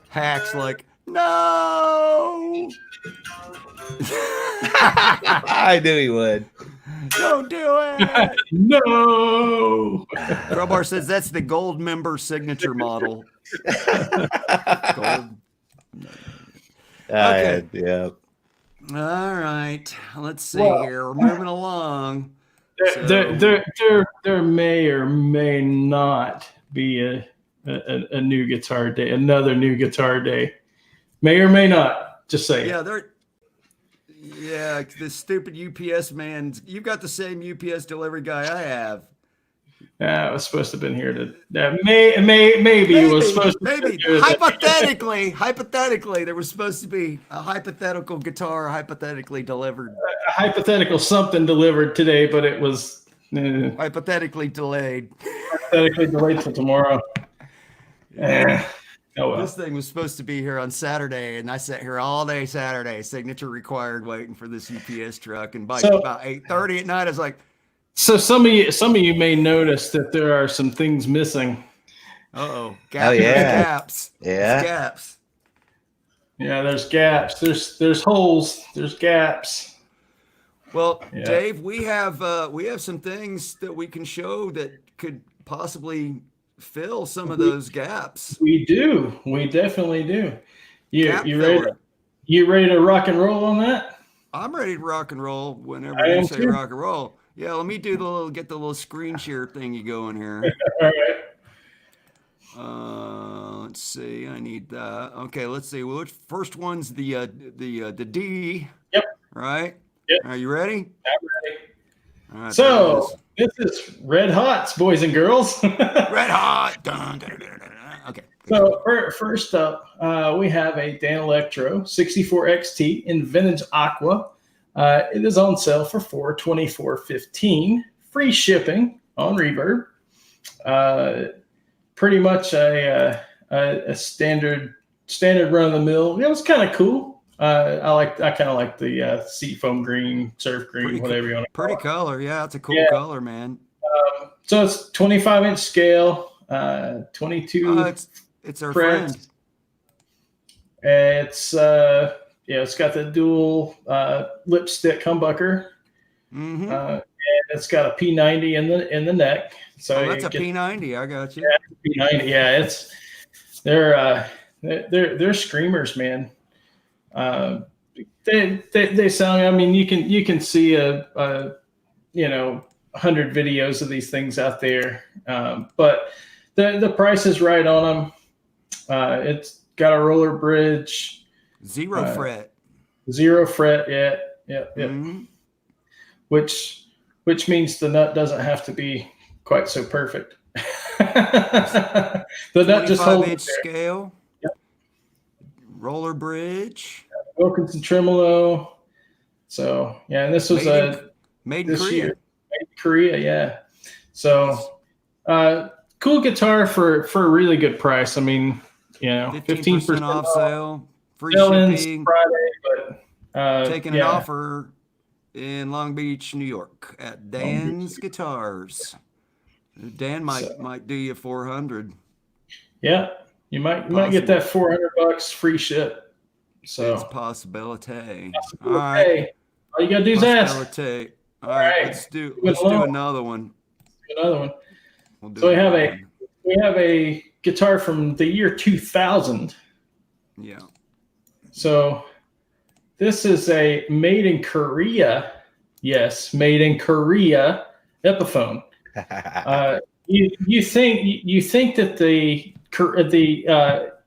Hack's like, no. I knew he would. Don't do it. No. Crowbar says that's the gold member signature model. Gold. Okay. Yeah. All right. Let's see here. We're moving along. There may or may not be a new guitar day, another new guitar day. May or may not. Just say Yeah, this stupid UPS man. You've got the same UPS delivery guy I have. I was supposed to have been here maybe it was supposed to maybe hypothetically there was supposed to be a hypothetical guitar hypothetically delivered. A hypothetical something delivered today, but it was hypothetically delayed. Hypothetically delayed till tomorrow. Oh well. This thing was supposed to be here on Saturday, and I sat here all day Saturday, signature required, waiting for this UPS truck. And by about 8:30 at night, I was like, so some of you may notice that there are some things missing. Gaps. Yeah. Gaps. Yeah, there's gaps. There's holes. There's gaps. Well, Dave, we have some things that we can show that could possibly fill some of those gaps. We do. We definitely do. You ready? You ready to rock and roll on that? I'm ready to rock and roll whenever you say rock and roll. Yeah, let me get the little screen share thingy going here. All right. Let's see. I need that. Okay, let's see. Well, first one's the D. Yep. Right. Yep. Are you ready? I'm ready. All right, so this is Red Hots, boys and girls. Red Hot. Dun, dun, dun, dun, dun. Okay. So first up, we have a Dan Electro 64 XT in vintage aqua. It is on sale for $424.15, free shipping on Reverb. Pretty much a standard run of the mill. It was kind of cool. I kind of like the seafoam green, surf green, whatever you want to call it. Pretty color, yeah. It's a cool color, man. So it's 25-inch scale, 22. It's our friend. It's it's got the dual lipstick humbucker. Mm-hmm. And it's got a P90 in the neck. So that's a P90. I got you. Yeah, P90. Yeah, they're screamers, man. They sound. I mean, you can see a 100 videos of these things out there, but the price is right on them. It's got a roller bridge, zero fret. Yeah. Mm-hmm. Which means the nut doesn't have to be quite so perfect. The nut just holds 25-inch scale. Yep. Roller bridge. Wilkinson tremolo. So and this was made in Korea. Made in Korea, yeah. So cool guitar for a really good price. I mean, 15% off sale, free shipping. Friday, but taking an offer in Long Beach, New York, at Dan's Guitars. Dan might do you $400. Yeah, you might get that $400 free ship. So it's a possibility. All right, all you gotta do is ask. All right, let's do another one. So we have a guitar from the year 2000. Yeah. So this is a made in Korea Yes, made in Korea Epiphone. You think that the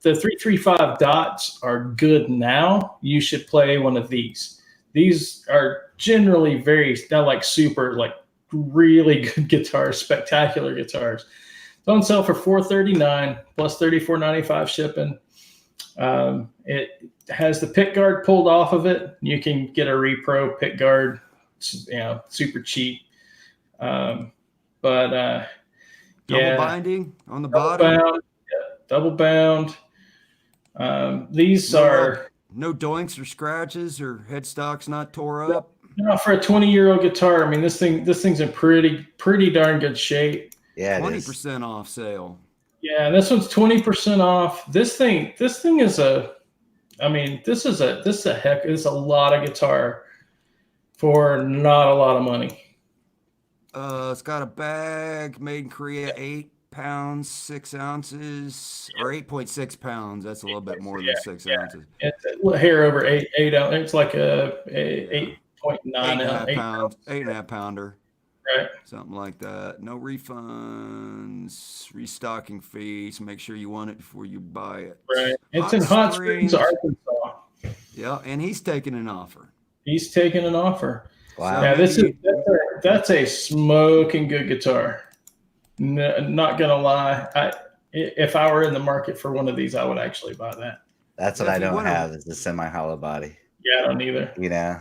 335 dots are good now? You should play one of these. These are generally not like super, like really good guitars, spectacular guitars. It's on sale for $439 plus $34.95 shipping. It has the pick guard pulled off of it. You can get a repro pick guard, super cheap. Double binding on the bottom. Double bound. These are no doinks or scratches or headstocks not tore up. No, for a 20-year-old guitar, I mean this thing's in pretty darn good shape. Yeah, 20% off sale. Yeah, this one's 20% off. This thing is a lot of guitar for not a lot of money. It's got a bag made in Korea, 8 pounds, 6 ounces, or 8.6 pounds. That's a little bit more than 6 ounces. It's a hair over 8 ounces. It's like a 8.9 pounds, 8.5 pounder. Right. Something like that. No refunds, restocking fees. Make sure you want it before you buy it. Right. It's in Hot Springs, Arkansas. Yeah, and he's taking an offer. Wow. Yeah, that's a smoking good guitar. Not gonna lie. If I were in the market for one of these, I would actually buy that. That's what I don't have is the semi-hollow body. Yeah, I don't either. You know.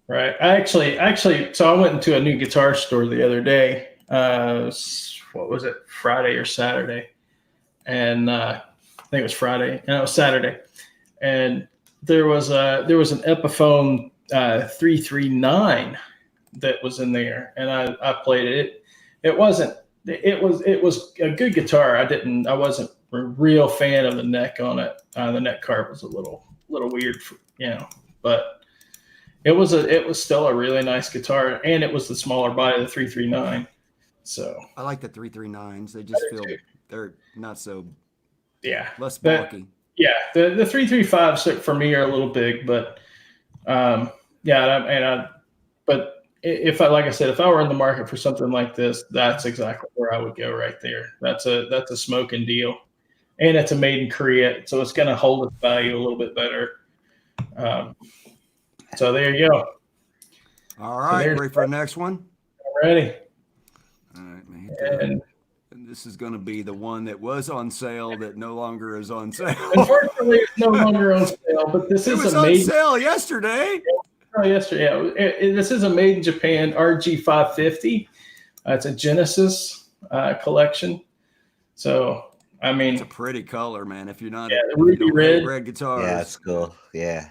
Right. I actually, so I went into a new guitar store the other day. What was it? Friday or Saturday? And I think it was Friday. No, it was Saturday. And there was an Epiphone 339 that was in there, and I played it. It was a good guitar. I wasn't a real fan of the neck on it. The neck carve was a little weird, but it was still a really nice guitar, and it was the smaller body of the 339. So I like the 339s. They just feel they're not so less bulky. The 335s for me are a little big, but but if I were in the market for something like this, that's exactly where I would go right there. That's a smoking deal, and it's a made in Korea, so it's going to hold its value a little bit better. So there you go. All right, ready for the next one? Ready. All right, man. And this is going to be the one that was on sale that no longer is on sale. Unfortunately, it's no longer on sale, but this is on sale yesterday. Yesterday. This is a made in Japan RG550. It's a Genesis collection. So, I mean, it's a pretty color, man. If you're not the ruby red guitars. Yeah, it's cool. Yeah.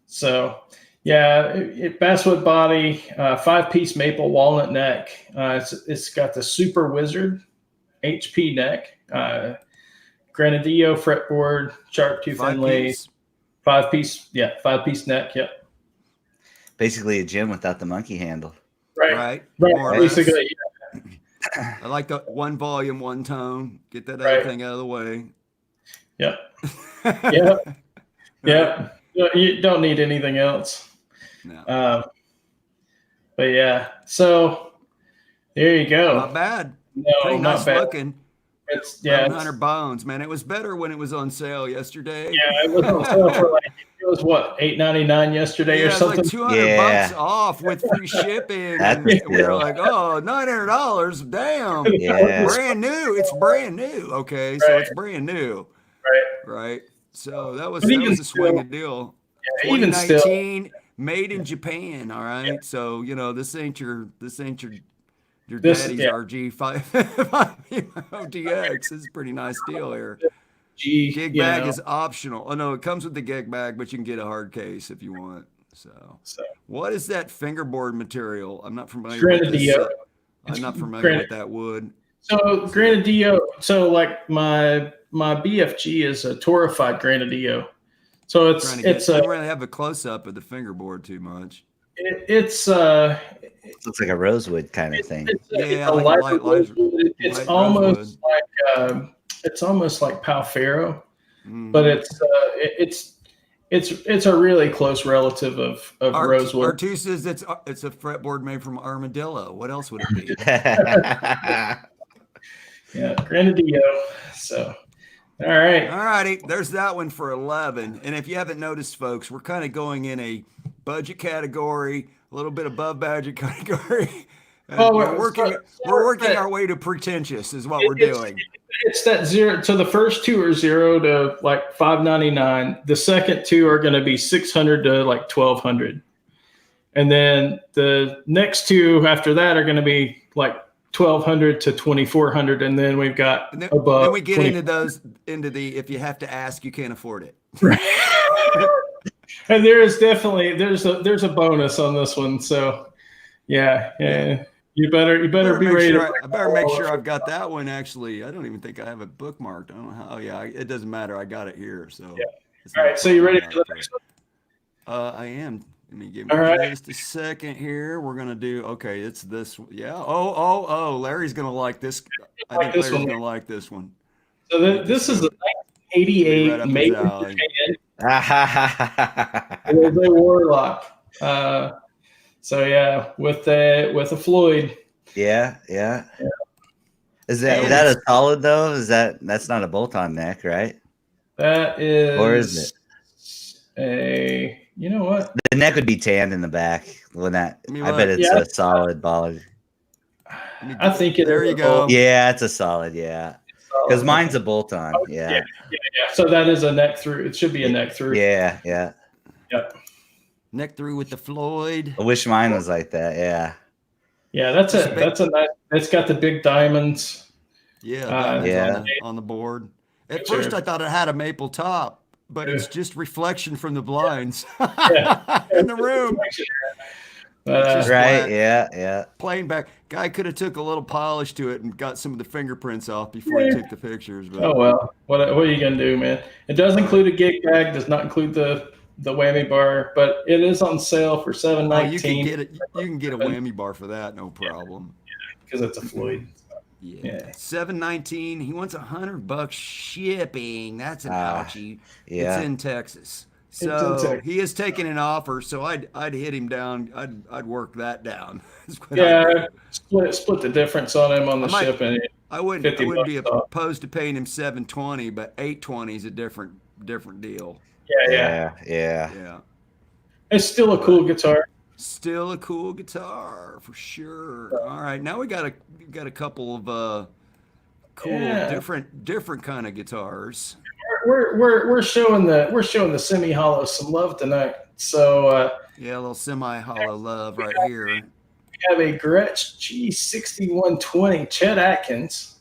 So, basswood body, 5-piece maple walnut neck. It's got the Super Wizard HP neck, Granadillo fretboard, sharp tooth inlays, 5-piece neck. Yep. Basically a gym without the monkey handle. Right. Basically, yeah. I like the one volume, one tone. Get that other thing out of the way. Yep. Yep. You don't need anything else. No. But yeah, so there you go. Not bad. No, pretty not nice bad. Looking. It's 700 bones, man. It was better when it was on sale yesterday. Yeah, it was on sale for what, $8.99 yesterday or something. It was like $200 off with free shipping. And we were like, $900. Damn. Yeah. Brand new. It's brand new. Okay, so it's brand new. Right. So that was a swinging deal. Yeah, even still, 2019, made in Japan. All right. Yeah. So this ain't your daddy's RG5 DX. This is a pretty nice deal here. Gig bag is optional. Oh no, it comes with the gig bag, but you can get a hard case if you want. So what is that fingerboard material? I'm not familiar with this. I'm not familiar with that wood. So Granadillo. So like my BFG is a torrified Granadillo. So I don't really have a close up of the fingerboard too much. It looks like a rosewood kind of thing. It's almost like Palfero, but it's a really close relative of rosewood. R2 says it's a fretboard made from armadillo. What else would it be? Yeah, Grenadillo. So, all right. All righty, there's that one for 11. And if you haven't noticed, folks, we're kind of going in a budget category, a little bit above budget category. Well, we're working our way to pretentious is what we're doing. It's that zero. So the first two are 0 to like $599. The second two are going to be 600 to like 1,200, and then the next two after that are going to be like 1,200 to 2,400, and then we've got above. Then we get into the if you have to ask, you can't afford it. Right. And there is definitely there's a bonus on this one. So yeah. You better be ready. I better make sure I've got that one. Actually, I don't even think I have it bookmarked. I don't know how. Oh yeah, it doesn't matter. I got it here. So yeah. All right. So you ready for the next one? I am. Let me give me just a second here. We're gonna do. Okay, it's this. Yeah. Oh. Larry's gonna like this. I think Larry's gonna like this one. So this is a 1988 made in Japan. It was a Warlock. So yeah, with a Floyd. Yeah. Is that a solid though? That's not a bolt-on neck, right? That is. Or is it you know what? The neck would be tanned in the back when that. I bet it's a solid bollag. I think it. There you go. Yeah, it's a solid. Yeah, because mine's a bolt-on. Yeah. So that is a neck through. It should be a neck through. Yeah. Yep. Neck through with the Floyd. I wish mine was like that. Yeah. Yeah, that's a nice. It's got the big diamonds. Yeah. On the board. At first, I thought it had a maple top, but it's just reflection from the blinds in the room. Right. Flat, yeah. Plain back. Guy could have took a little polish to it and got some of the fingerprints off before he took the pictures. But. Oh well, what are you gonna do, man? It does include a gig bag. Does not include the whammy bar, but it is on sale for $7.19. You can get it. You can get a whammy bar for that, no problem. Because it's a Floyd. Yeah. $7.19. He wants $100 shipping. That's an ouchie. Yeah. It's in Texas. So he is taking an offer. So I'd hit him down. I'd work that down. Yeah, split the difference on him on the shipping. I wouldn't be opposed to paying him $720, but $820 is a different deal. Yeah. It's still a cool guitar. Still a cool guitar for sure. All right, now we got a couple of cool different kind of guitars. We're showing the semi hollow some love tonight. So a little semi hollow love right here. We have a Gretsch G6120 Chet Atkins.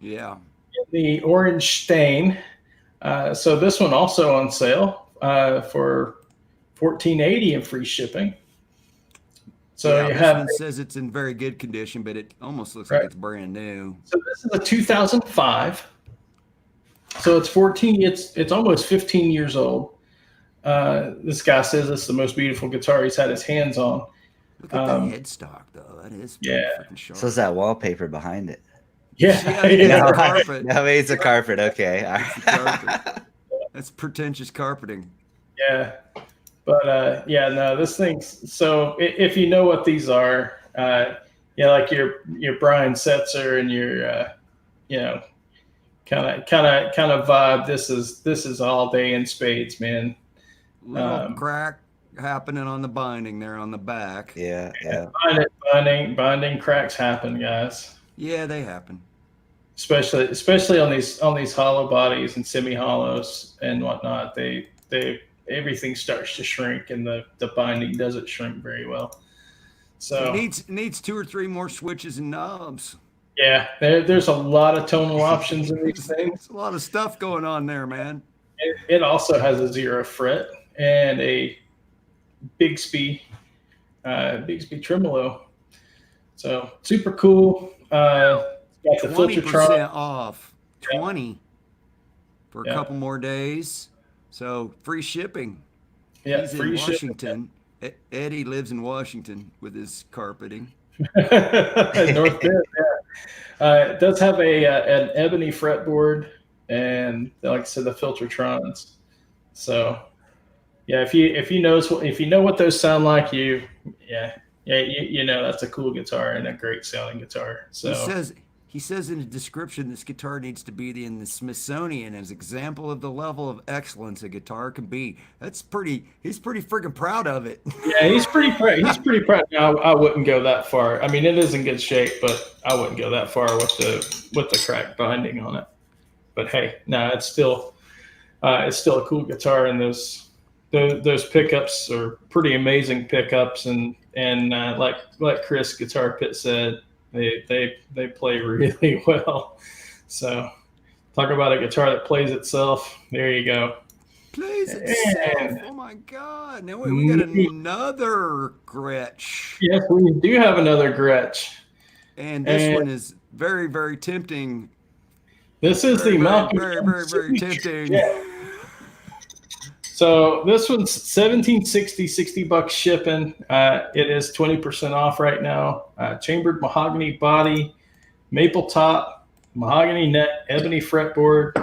Yeah. The orange stain. So this one also on sale for $14.80 and free shipping. So you have. It says it's in very good condition, but it almost looks like it's brand new. So this is a 2005. So it's 14. It's almost 15 years old. This guy says it's the most beautiful guitar he's had his hands on. Look at that headstock, though. That is freaking sharp. So is that wallpaper behind it? Yeah. It's a carpet. Okay. That's pretentious carpeting. Yeah. But this thing's so if you know what these are, like your Brian Setzer and your kind of vibe. This is all day in spades, man. Little crack happening on the binding there on the back. Yeah. Binding cracks happen, guys. Yeah, they happen. Especially on these hollow bodies and semi hollows and whatnot. They everything starts to shrink, and the binding doesn't shrink very well. So it needs 2 or 3 more switches and knobs. Yeah, there's a lot of tonal options in these things. A lot of stuff going on there, man. It also has a 0 fret and a Bigsby tremolo. So super cool. Got the 20% off. 20 for a couple more days. So free shipping. Yeah, he's in Washington. Eddie lives in Washington with his carpeting. North Bend, it does have an ebony fretboard and, like I said, the Filtertrons. So Yeah, if you know what those sound like, you know that's a cool guitar and a great sounding guitar. So He says in the description this guitar needs to be in the Smithsonian as example of the level of excellence a guitar can be. He's pretty freaking proud of it. yeah, he's pretty proud. He's pretty proud. Now, I wouldn't go that far. I mean, it is in good shape, but I wouldn't go that far with the cracked binding on it. But hey, no, it's still a cool guitar, and those pickups are pretty amazing pickups, and like Chris Guitar Pit said, they play really well. So talk about a guitar that plays itself. There you go. Plays itself. Oh my God! Now we got another Gretsch. Yes, we do have another Gretsch, and this one is very, very tempting. This is the Malcolm. Very tempting. Yeah. So this one's $17.60, $60 shipping. It is 20% off right now. Chambered mahogany body, maple top, mahogany net, ebony fretboard,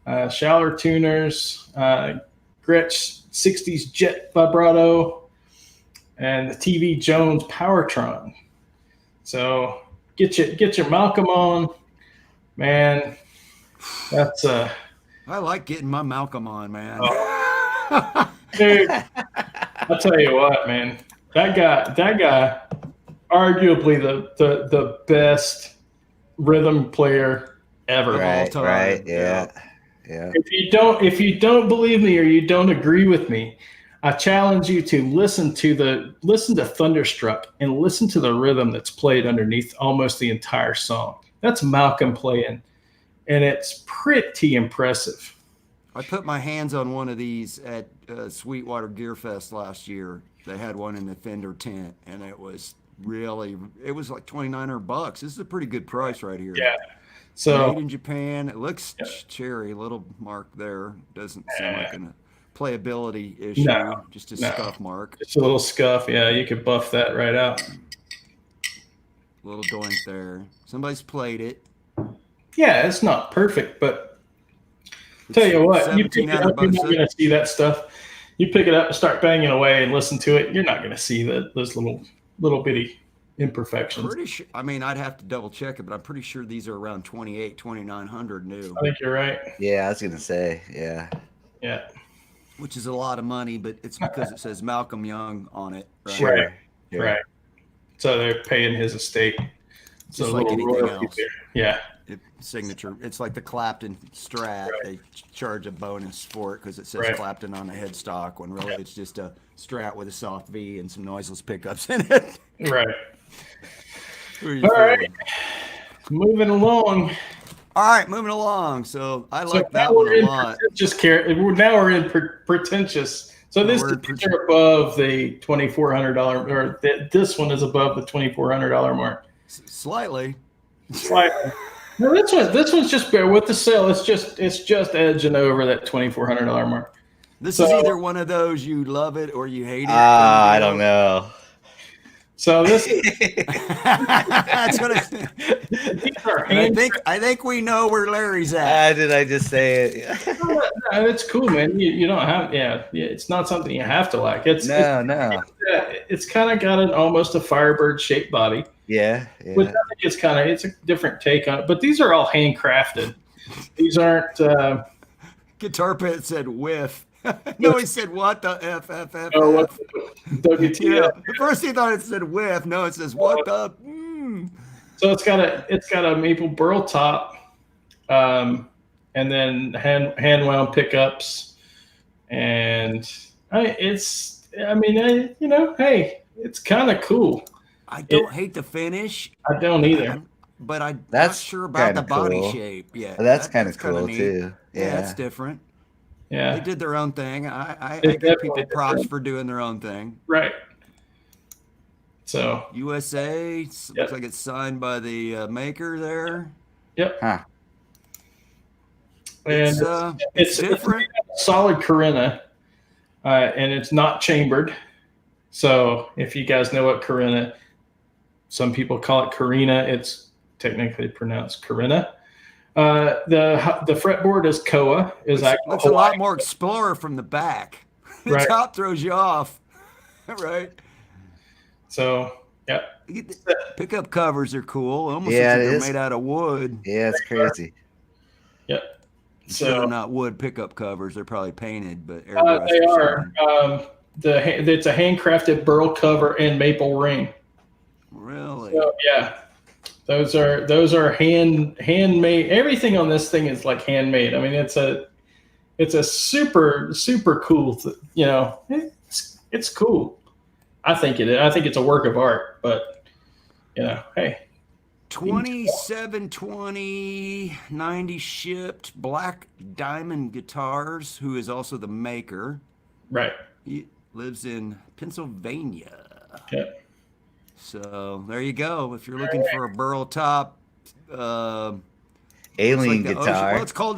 Schaller tuners, Gretsch 60s jet vibrato, and the TV Jones Powertron. So get your Malcolm on, man. That's I like getting my Malcolm on, man. Dude, I'll tell you what, man. That guy, arguably the best rhythm player ever. Right, yeah. If you don't believe me or you don't agree with me, I challenge you to listen to Thunderstruck and listen to the rhythm that's played underneath almost the entire song. That's Malcolm playing, and it's pretty impressive. I put my hands on one of these at Sweetwater Gear Fest last year. They had one in the Fender tent, and it was like $2,900. This is a pretty good price right here. Yeah. So made in Japan. It looks cherry. Little mark there. Doesn't seem like a playability issue. No, just a scuff mark. Just a little scuff. Yeah, you could buff that right out. Little doink there. Somebody's played it. Yeah, it's not perfect, but tell you what, you pick it up, you're not going to see that stuff. You pick it up and start banging away and listen to it, you're not going to see those little bitty imperfections. Pretty sure. I mean, I'd have to double check it, but I'm pretty sure these are around $2,900 new. I think you're right. Yeah, I was going to say, yeah. Yeah. Which is a lot of money, but it's because it says Malcolm Young on it. Right. Sure. Yeah. Right. So they're paying his estate. Just like anything else. There. Yeah. Signature. It's like the Clapton Strat. Right. They charge a bonus for it because it says Right. Clapton on the headstock, when really it's just a Strat with a soft V and some noiseless pickups in it. Right. All right. Moving along. All right, moving along. So I like that one a lot. Now we're in pretentious. So these are above the $2,400, or this one is above the $2,400 mark. Slightly. No, this one's just with the sale. It's just edging over that $2,400 mark. This is either one of those you love it or you hate it. I don't know. So this is. That's what I think we know where Larry's at. Did I just say it? It's cool, man. You don't have. Yeah. It's not something you have to like. No. It's kind of got almost a Firebird shaped body. Yeah. Which I think it's a different take on it. But these are all handcrafted. These aren't. Guitar Pit said whiff. No, he said what the F. Oh, what WTF? Yeah. At first he thought it said whiff. No, it says what the. So it's got a maple burl top, and then hand wound pickups, and hey, it's kind of cool. I don't hate the finish. I don't either. But I'm not sure about the body shape. Yeah, that's kind of cool too. Yeah, that's different. Yeah, they did their own thing. I give people props for doing their own thing. Right. So USA looks like it's signed by the maker there. Yep. Huh. And it's different. It's solid Corinna, and it's not chambered. So if you guys know what Corinna, some people call it Carina. It's technically pronounced Corinna. The fretboard is Koa. Looks a lot more Explorer from the back. The Right. top throws you off. Right. So yeah. Pickup covers are cool. It almost Yeah, looks like it they're is. made out of wood. Yeah, it's crazy. Yep. I'm sure they're So not wood pickup covers. They're probably painted, but airbrushed they or are. something. It's a handcrafted burl cover and maple ring. Really? So yeah, those are handmade. Everything on this thing is like handmade. I mean, it's a super cool. It's cool. I think it is. I think it's a work of art. But hey. 2720 90 shipped. Black Diamond Guitars, who is also the maker. Right. He lives in Pennsylvania. Yeah. So there you go. If you're looking for a burl top, Alien like guitar. Ocean, well, it's called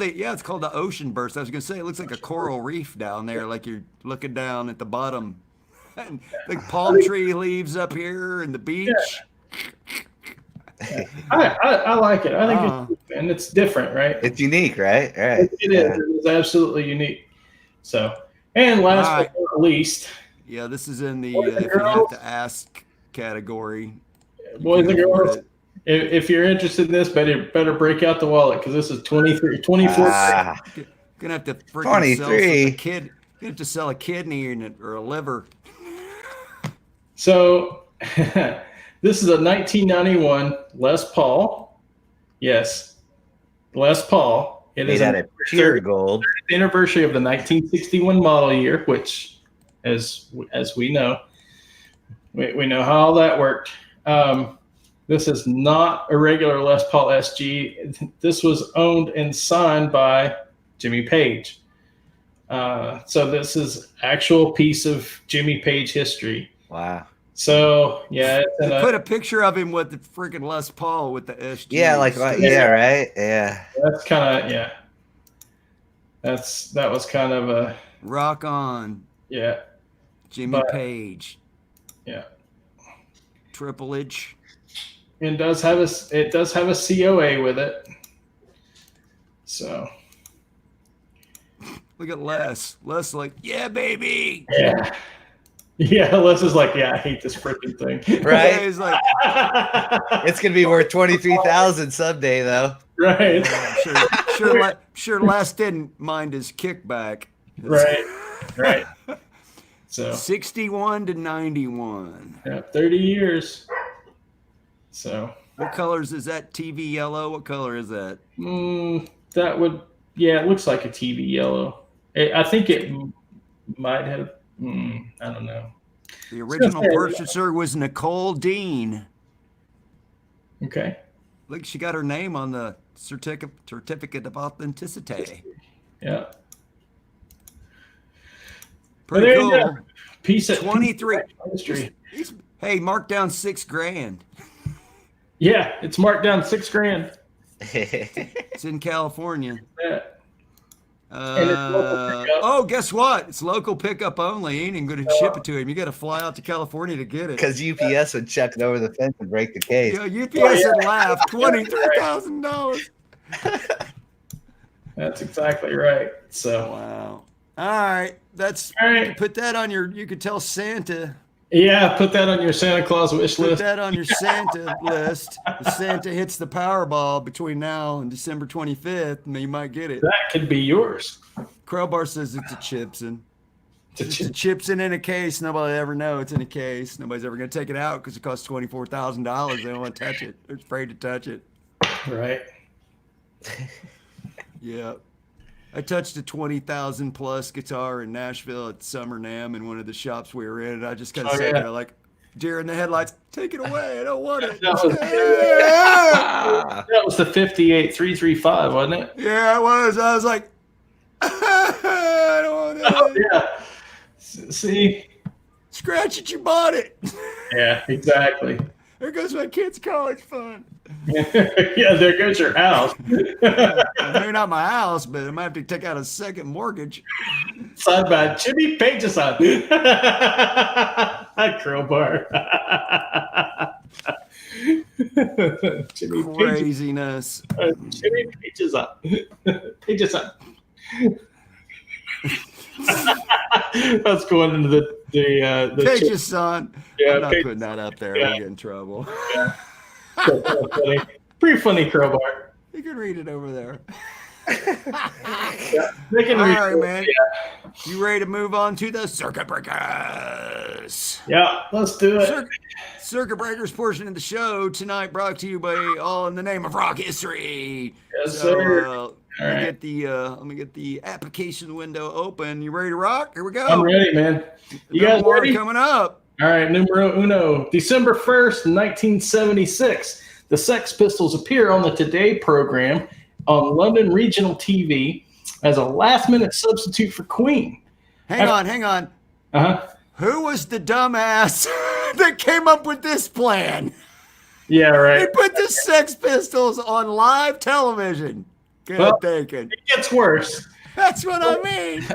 the Ocean Burst. I was gonna say it looks like a coral reef down there, like you're looking down at the bottom, and the palm tree leaves up here and the beach. Yeah. I like it. I think and it's different, right? It's unique, right? Right. It is. It is absolutely unique. So, and last All right. but not least, Yeah, this is in the Boys and if you have girls. to ask category. boys and can afford girls, it. if you're interested in this, better break out the wallet because this is 24. Gonna have to freaking 23. You have to sell a kidney or a liver. So this is a 1991 Les Paul. Yes, Les Paul. It Made is out a of pure gold. anniversary of the 1961 model year, which, as we know, we know how all that worked. This is not a regular Les Paul SG. This was owned and signed by Jimmy Page. So this is actual piece of Jimmy Page history. Wow. So yeah, it's in They put a picture of him with the freaking Les Paul with the SG. Yeah, like yeah, right? Yeah. that's kind of that was kind of a Rock on, yeah. Jimmy But- Page. Yeah. Triple H. It does have a COA with it. So Look at Les. Les like, yeah, baby. yeah. Yeah, Les is like, yeah, I hate this freaking thing. Right? He's like, It's gonna be worth 23,000 someday, though. Right. sure Les didn't mind his kickback. Right. So 61 to 91. yeah, 30 years. So What colors is that? TV yellow? What color is that? that would it looks like a TV yellow. I think it might have. I don't know. The original purchaser was Nicole Dean. Okay. Look, she got her name on the certificate of authenticity. Yeah. Pretty there you cool. go. Piece of 23. history. Hey, mark down $6,000. Yeah, it's marked down $6,000. It's in California. Yeah. And it's local pickup. Oh, guess what? It's local pickup only. He ain't even going to ship it to him. You got to fly out to California to get it. Because UPS would chuck it over the fence and break the case. Yeah, UPS would laugh. $23,000. That's exactly right. So Wow. All right. All right. Put that on you could tell Santa. yeah, put that on your Santa Claus wish Put list. that on your Santa list. If Santa hits the Powerball between now and December 25th, then you might get it. That could be yours. Crowbar says it's a Chipson. To It's a Chipson in a case. Nobody ever know it's in a case. Nobody's ever going to take it out because it costs $24,000. They don't want to touch it. They're afraid to touch it. Right. Yeah. I touched a 20,000 plus guitar in Nashville at Summer NAMM in one of the shops we were in. And I just kind of Oh, sat yeah. there like deer in the headlights. Take it away. I don't want it. That was, that was the 58335, wasn't it? Yeah, it was. I was like, I don't want it. Oh, yeah. See? Scratch it, you bought it. Yeah, exactly. There goes my kid's college fund. Yeah, there goes your house. Maybe not my house, but I might have to take out a second mortgage. Signed by Jimmy Page's son. Crowbar. Jimmy Page. Craziness. Jimmy Page's son. Page's son. That's going into the Pages, son. Yeah, I'm not Pages. putting that up there. Yeah. We'll get in trouble. Yeah. Pretty funny crowbar. You can read it over there. Yeah. They can All read right, it. man. Yeah. You ready to move on to the Circuit Breakers? Yeah, let's do it. Circuit Breakers portion of the show tonight brought to you by All in the Name of Rock History. Yes, sir. Let me get the application window open. You ready to rock? Here we go. I'm ready, man. You guys Number one ready? coming up. All right, numero uno. December 1st, 1976, the Sex Pistols appear on the Today program on London Regional TV as a last-minute substitute for Queen. Hang on. Uh-huh. Who was the dumbass that came up with this plan? Yeah, They right. put the Sex Pistols on live television. Good Well, thinking. It gets worse. That's what I mean.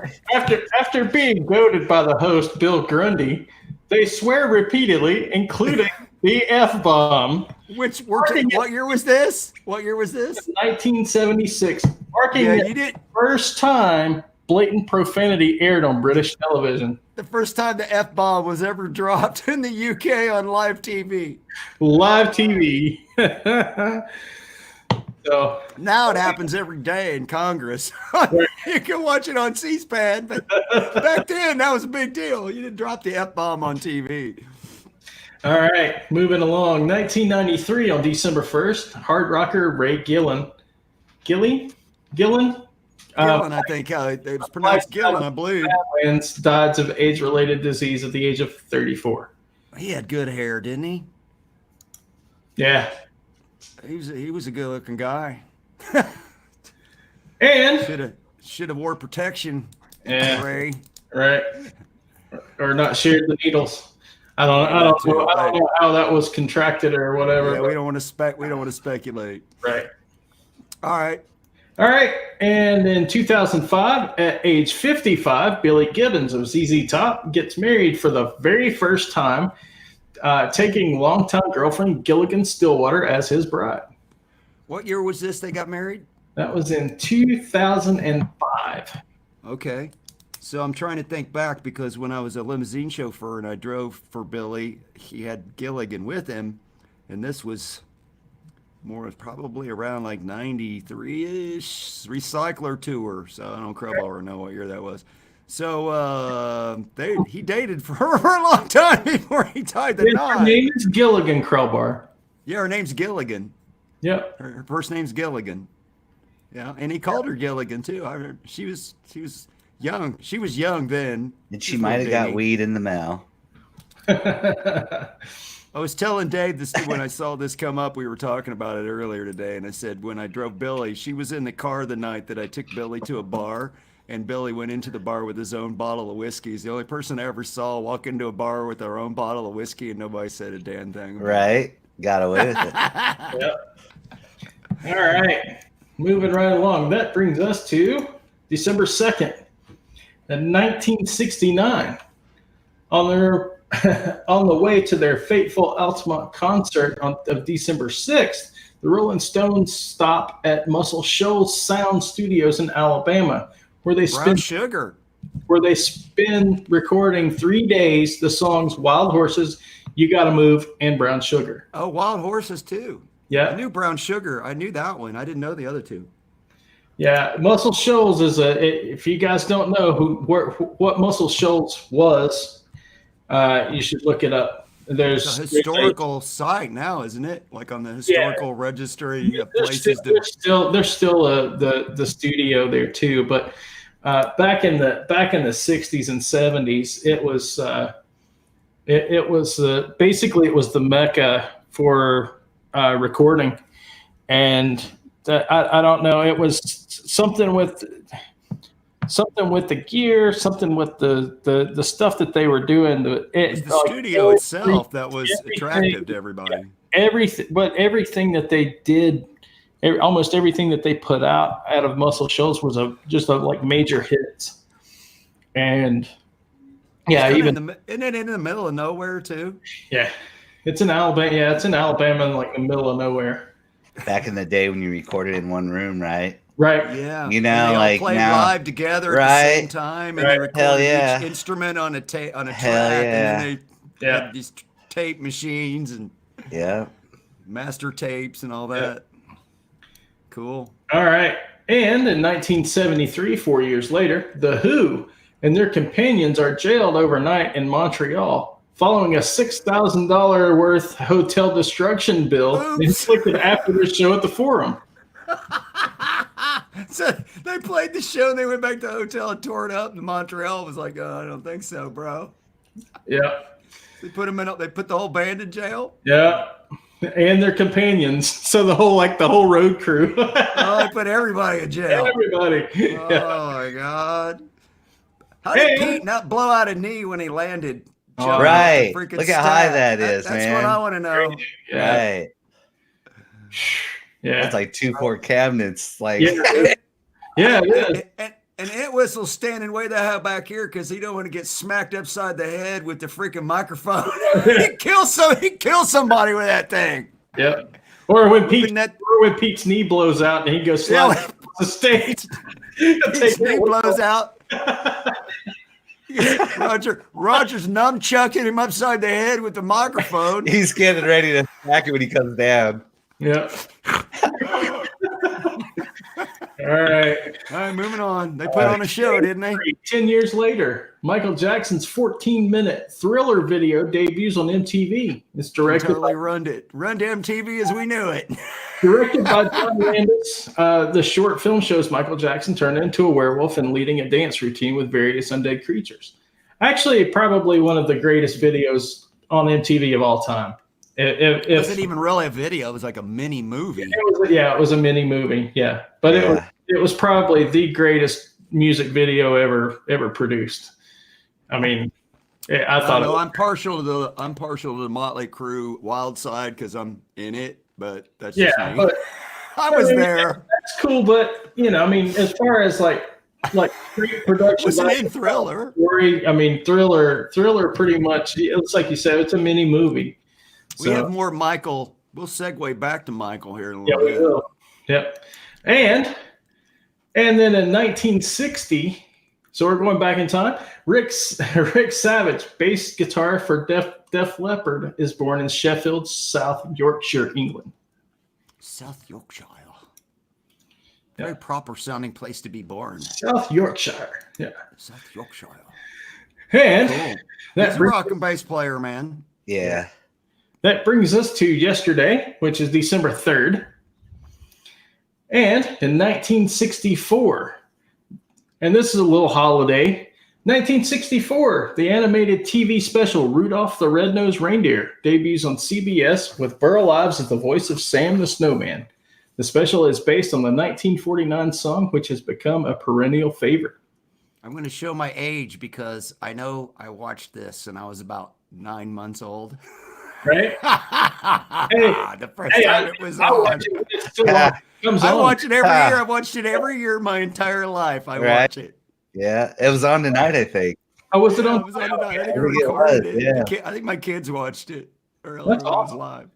After being goaded by the host, Bill Grundy, they swear repeatedly, including the F-bomb. What year was this? 1976, marking Yeah, the you did. first time blatant profanity aired on British television. The first time the F-bomb was ever dropped in the UK on live TV. Live TV. So Now it happens every day in Congress. You can watch it on C-SPAN, but back then that was a big deal. You didn't drop the F-bomb on TV. all right, moving along. 1993 on December 1st, hard rocker Ray Gillen. Gillen? Gillen, I think it was pronounced Gillen, I believe. Badlands died of age-related disease at the age of 34. He had good hair, didn't he? Yeah. He was a good-looking guy. And Should have wore protection. Yeah. Ray. right, or not shared the needles. I don't know how that was contracted or whatever. Yeah, we don't want to speculate. Right. All right. All right. And in 2005, at age 55, Billy Gibbons of ZZ Top gets married for the very first time, taking longtime girlfriend Gilligan Stillwater as his bride. What year was this they got married? That was in 2005. Okay. So I'm trying to think back because when I was a limousine chauffeur and I drove for Billy, he had Gilligan with him, and this was probably around like 93-ish recycler tour. So I don't know what year that was. So he dated for her for a long time before he tied the knot. Her name is Gilligan Crowbar. Yeah, her name's Gilligan. Yep. Her first name's Gilligan. Yeah, and he called her Gilligan too. She was young. She was young then. And she might have got weed in the mail. I was telling Dave this when I saw this come up. We were talking about it earlier today, and I said when I drove Billy, she was in the car the night that I took Billy to a bar, and Billy went into the bar with his own bottle of whiskey. He's the only person I ever saw walk into a bar with their own bottle of whiskey, and nobody said a damn thing. Right? Got away with it. Yep. All right. Moving right along. That brings us to December 2nd, 1969. On the way to their fateful Altamont concert of December 6th, the Rolling Stones stop at Muscle Shoals Sound Studios in Alabama, where they spend recording 3 days the songs Wild Horses, You Gotta Move, and Brown Sugar. Oh, Wild Horses too. Yeah. I knew Brown Sugar. I knew that one. I didn't know the other two. Yeah, Muscle Shoals is if you guys don't know what Muscle Shoals was, you should look it up. It's a historical site now, isn't it? Like on the historical registry of places. There's still the studio there too, but back in the 60s and 70s, it was basically it was the mecca for recording, and I don't know, it was something with the gear, something with the stuff that they were doing. The studio itself that was attractive to everybody. Everything that they did, almost everything that they put out of Muscle Shoals was just like major hits. And yeah, isn't it in the middle of nowhere too? Yeah, it's in Alabama. Yeah, it's in Alabama, in like the middle of nowhere. Back in the day when you recorded in one room, right? Right. Yeah. You And know, they all like played now- live together at the Right. same time, and Right. they Hell recorded yeah. each instrument on a Hell track, and then they Yeah. had these tape machines and Yeah. master tapes and all that. Cool. All right. And in 1973, 4 years later, The Who and their companions are jailed overnight in Montreal following a $6,000 worth hotel destruction bill Oops. inflicted after their show at the Forum. So they played the show and they went back to the hotel and tore it up. And Montreal was like, "Oh, I don't think so, bro." Yeah. They put them in. They put the whole band in jail. Yeah. And their companions. So the whole road crew. Oh, they put everybody in jail. Everybody. Oh Yeah. my God! How did Hey. Pete not blow out a knee when he landed? Oh, jumping off the right. freaking Look how high stack? that is, That's man. what I want to know. Yeah. Right. Yeah. That's like 2 quart cabinets. Like, Yeah. Yeah, it is. And Ant Whistle's standing way the hell back here because he don't want to get smacked upside the head with the freaking microphone. He kills somebody with that thing. Yep. Or when Whipping Pete's knee blows out and he goes sliding Yeah. off the stage. His knee blows out. Roger's numbchucking him upside the head with the microphone. he's getting ready to smack it when he comes down. Yeah. All right. All right, moving on. They put on a show, didn't they? 10 years later, Michael Jackson's 14-minute Thriller video debuts on MTV. It's directed Totally run to MTV as we knew it. Directed by John Landis, the short film shows Michael Jackson turned into a werewolf and leading a dance routine with various undead creatures. Actually, probably one of the greatest videos on MTV of all time. It wasn't even really a video. It was like a mini movie. It was a mini movie. Yeah, but it was probably the greatest music video ever produced. I mean, I thought I'm partial to the Motley Crue Wild Side because I'm in it, but that's just me. But I was there. That's cool, but I mean, as far as like great production, Wasn't in Thriller. Story, I mean, Thriller, pretty much. It's like you said, it's a mini movie. We have more Michael. We'll segue back to Michael here in a Yeah, little we bit. will. Yep. And then in 1960, so we're going back in time. Rick Savage, bass guitar for Def Leppard, is born in Sheffield, South Yorkshire, England. South Yorkshire. Very proper sounding place to be born. South Yorkshire. Yeah. South Yorkshire. And Cool. that He's a rock and bass player, man. Yeah. That brings us to yesterday, which is December 3rd. And in 1964, and this is a little holiday, 1964, the animated TV special Rudolph the Red-Nosed Reindeer debuts on CBS with Burl Ives as the voice of Sam the Snowman. The special is based on the 1949 song, which has become a perennial favorite. I'm going to show my age because I know I watched this and I was about 9 months old. Right? The first time it was on. watch it when it's still on. It comes I on. watch it every year. I watched it every year my entire life. I Right. watch it. Yeah. It was on tonight, I think. Oh, was it Yeah, on? it was on tonight. I think I I think it recorded was, it. yeah. I think my kids watched it earlier. That's When it was awesome. live.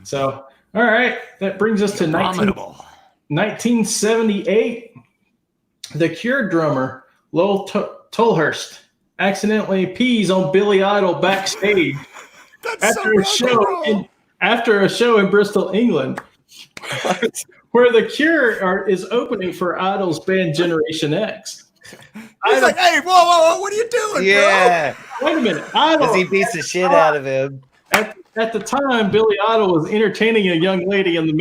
So, all right. That brings us to Abominable. 1978. The Cure drummer, Lowell Tolhurst, accidentally pees on Billy Idol backstage That's so rock after a show in Bristol, England, where the Cure is opening for Idol's band Generation X. He's like, hey, whoa, what are you doing, Yeah. Wait a minute, Idol. Because he beats the shit out of him. At the time, Billy Idol was entertaining a young lady in the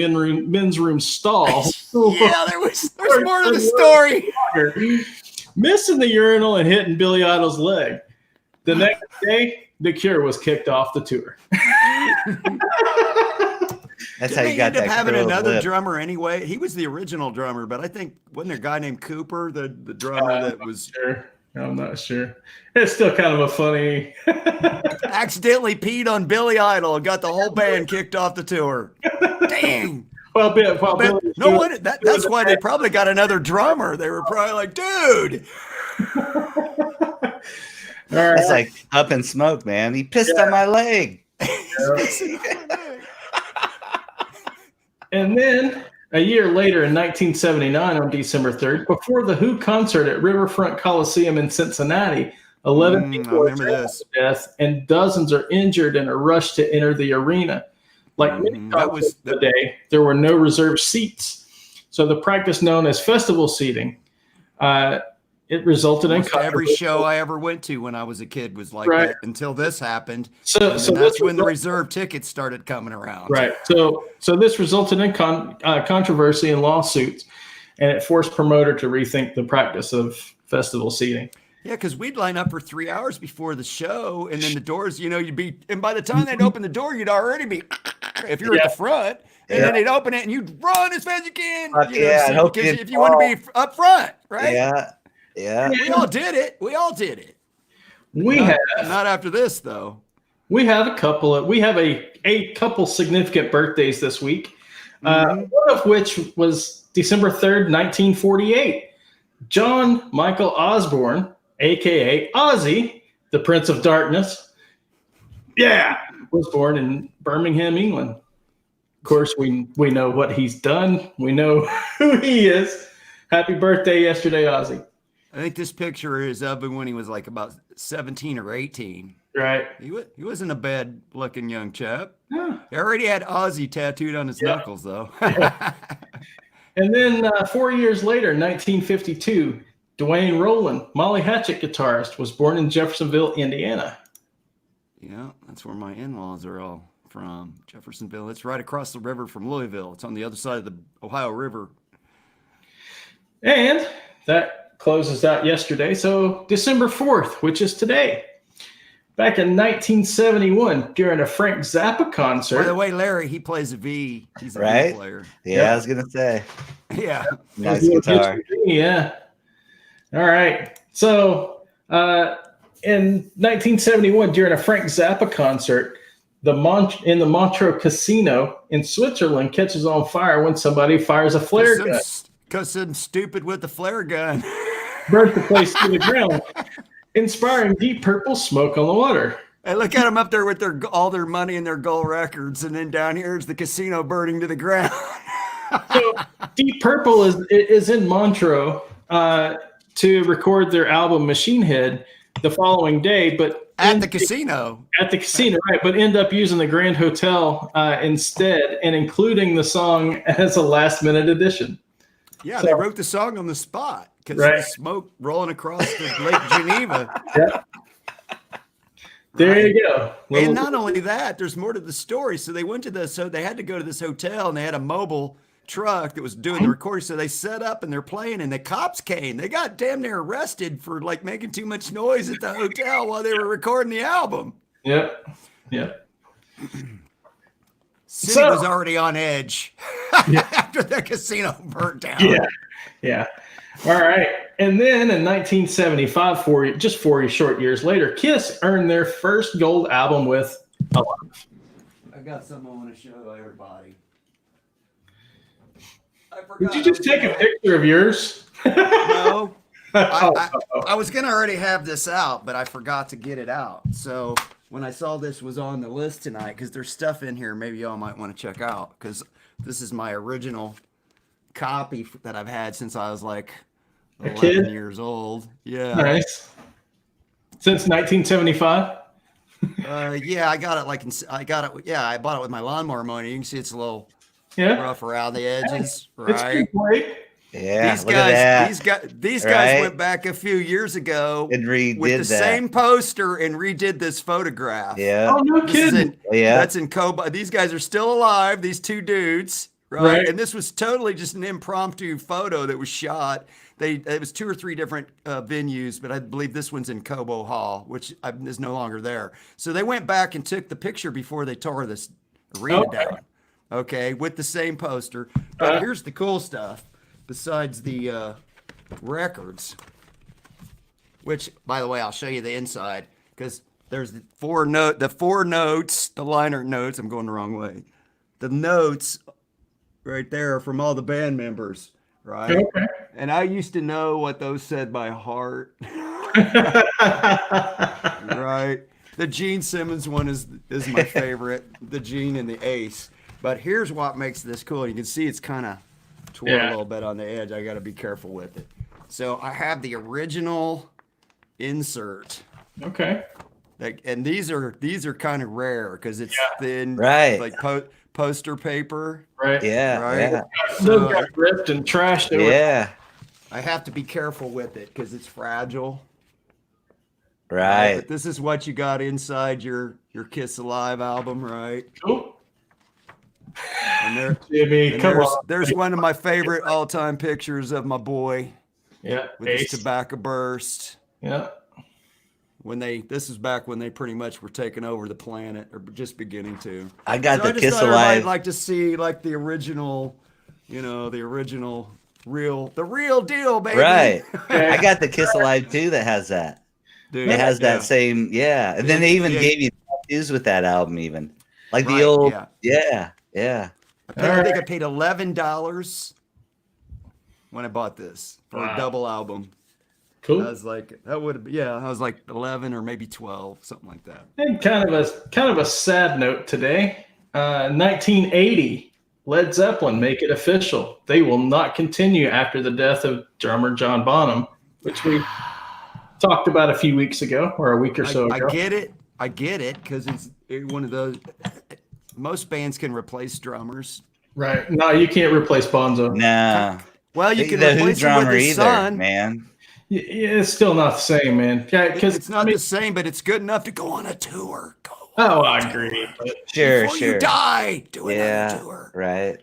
men's room stall. bro? Yeah, there's more to the story. Missing the urinal and hitting Billy Idol's leg. The next day, The Cure was kicked off the tour. That's how Didn't you they got end up that having curled another lip. drummer anyway? He was the original drummer, but I think wasn't there a guy named Cooper, the drummer that was Sure. I'm not sure. It's still kind of a funny. accidentally peed on Billy Idol and got the whole band kicked off the tour. Dang. Well, Billy, No wonder that's why they probably got another drummer. They were probably like, dude. All right. It's like up in smoke, man. He pissed on my leg. And then a year later in 1979 on December 3rd, before the Who concert at Riverfront Coliseum in Cincinnati, 11 I people are remember drowned this. to death and dozens are injured and are rushed to enter the arena. Like many concerts of the day, there were no reserved seats. So the practice known as festival seating, it resulted in every show I ever went to when I was a kid was like Right. that until this happened. So that's when the reserve tickets started coming around. Right. So this resulted in controversy and lawsuits, and it forced promoter to rethink the practice of festival seating. Yeah, because we'd line up for 3 hours before the show, and then the doors, you'd be, and by the time they'd open the door, you'd already be, if you're at the front, and then they'd open it, and you'd run as fast as you can. Because if you want to be up front, right? Yeah. Yeah. We all did it. Not after this though. We have a couple significant birthdays this week. One of which was December 3rd, 1948. John Michael Osborne, aka Ozzy, the Prince of Darkness, was born in Birmingham, England. Of course, we know what he's done. We know who he is. Happy birthday yesterday, Ozzy. I think this picture is of him when he was like about 17 or 18. Right. He wasn't a bad looking young chap. Yeah. He already had Ozzy tattooed on his knuckles though. And then 4 years later, 1952, Dwayne Rowland, Molly Hatchet guitarist, was born in Jeffersonville, Indiana. Yeah, that's where my in-laws are all from, Jeffersonville. It's right across the river from Louisville. It's on the other side of the Ohio River. And that closes out yesterday. So December 4th, which is today. Back in 1971, during a Frank Zappa concert. By the way, Larry, he plays a V. He's a V player. Yeah, I was going to say. Yeah. Nice guitar. Yeah. All right. So in 1971, during a Frank Zappa concert, in the Montreux Casino in Switzerland catches on fire when somebody fires a flare gun. Because some stupid with the flare gun. Burnt the place to the ground, inspiring Deep Purple's Smoke on the Water. Hey, look at them up there with all their money and their gold records, and then down here is the casino burning to the ground. So Deep Purple is in Montreux to record their album Machine Head the following day, but at the casino, right? But end up using the Grand Hotel instead, and including the song as a last-minute addition. Yeah, so, they wrote the song on the spot because there's smoke rolling across the Lake Geneva. Yep. There you go. And not only that, there's more to the story. So they went to they had to go to this hotel, and they had a mobile truck that was doing the recording. So they set up and they're playing, and the cops came. They got damn near arrested for like making too much noise at the hotel while they were recording the album. Yep. City was already on edge after the casino burnt down. Yeah. All right. And then in 1975, just 4 short years later, Kiss earned their first gold album with Alive. I got something I want to show everybody. Did you just take a picture of yours? No. I was going to already have this out, but I forgot to get it out. So when I saw this was on the list tonight, because there's stuff in here maybe y'all might want to check out, because this is my original copy that I've had since I was like 11 years old. Yeah. Nice. Since 1975? Yeah, I got it I bought it with my lawnmower mower. You can see it's a little rough around the edges, right? Yeah, these guys went back a few years ago and redid with the same poster and redid this photograph. Yeah. Oh, no kidding. That's in Cobo. These guys are still alive, these two dudes, right? And this was totally just an impromptu photo that was shot. It was 2 or 3 different venues, but I believe this one's in Cobo Hall, which is no longer there. So they went back and took the picture before they tore this arena down. Okay, with the same poster. But here's the cool stuff. Besides the records, which, by the way, I'll show you the inside, because there's the four notes, the liner notes. I'm going the wrong way. The notes right there are from all the band members, right? Okay. And I used to know what those said by heart. Right? The Gene Simmons one is my favorite, the Gene and the Ace. But here's what makes this cool. You can see it's kind of tore a little bit on the edge. I got to be careful with it. So I have the original insert. Okay. And these are kind of rare because it's thin, right? Like poster paper, right? Yeah, right. Yeah. Those got ripped and trashed. Yeah. I have to be careful with it because it's fragile. Right. But this is what you got inside your Kiss Alive album, right? Cool. And there, Jimmy, come on. There's one of my favorite all-time pictures of my boy. Yeah. With his tobacco burst. Yeah. This is back when they pretty much were taking over the planet, or just beginning to. I got the Kiss Alive. Alive. I'd like to see like the original, the real deal, baby. Right. I got the Kiss Alive too that has that. Dude, it has that same, And then they even gave you tattoos with that album, even like the old, yeah. I think I paid $11 when I bought this for a double album. Cool. I was like, I was like 11 or maybe 12, something like that. And kind of a sad note today. 1980, Led Zeppelin make it official. They will not continue after the death of drummer John Bonham, which we talked about a few weeks ago or a week or so ago. I get it because it's one of those. Most bands can replace drummers. Right. No, you can't replace Bonzo. Nah. Well, you can replace him with his son. Man. Yeah, it's still not the same, man. Yeah, because it's not the same, but it's good enough to go on a tour. I agree. But sure. You die, do another tour. Right.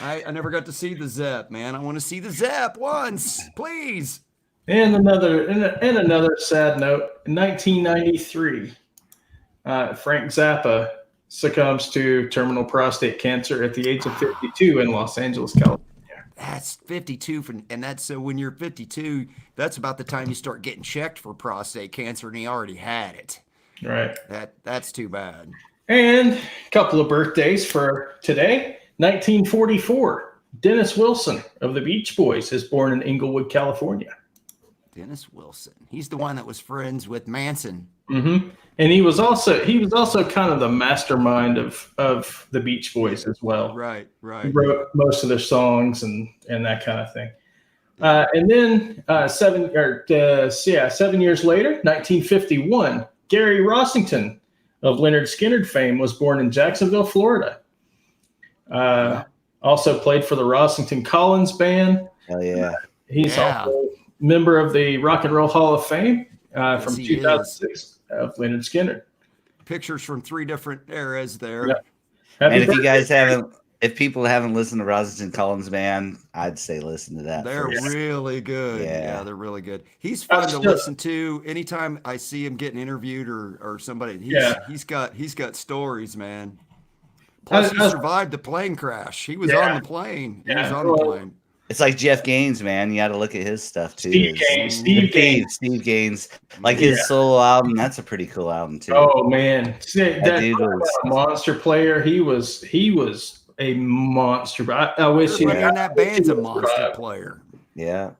I never got to see the Zepp, man. I want to see the Zepp once, please. And another sad note. In 1993, Frank Zappa succumbs to terminal prostate cancer at the age of 52 in Los Angeles, California. That's 52, and that's so when you're 52, that's about the time you start getting checked for prostate cancer, and he already had it. Right. That's too bad. And a couple of birthdays for today. 1944, Dennis Wilson of the Beach Boys is born in Inglewood, California. Dennis Wilson. He's the one that was friends with Manson. Mm-hmm. And he was also kind of the mastermind of the Beach Boys as well. Right. He wrote most of their songs and that kind of thing. And then 7 years later, 1951, Gary Rossington of Leonard Skinner fame was born in Jacksonville, Florida. Also played for the Rossington Collins Band. Hell yeah. He's also a member of the Rock and Roll Hall of Fame from 2006 of Leonard Skinner. Pictures from 3 different eras there. Yeah. And if people haven't listened to Rossington Collins Band, I'd say listen to that. They're really good. Yeah, they're really good. He's fun to listen to. Anytime I see him getting interviewed or somebody, he's got stories, man. Plus, he survived the plane crash. He was on the plane. He was on the plane. It's like Jeff Gaines, man. You got to look at his stuff too. Steve Gaines. Like his solo album. That's a pretty cool album too. Oh man, that dude was a monster player. He was a monster. I wish everybody in that band's a monster player. Yeah,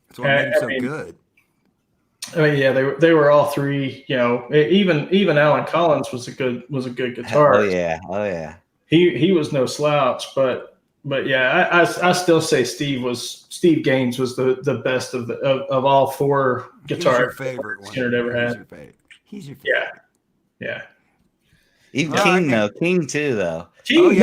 that's what made him so good. I mean, yeah, they were all three. Even Alan Collins was a good guitarist. Oh yeah. He was no slouch, but yeah, I still say Steve Gaines was the best of all 4 guitarists. He's your favorite one. Skinner ever had. He's your favorite. Yeah. Even King though. King too though. King.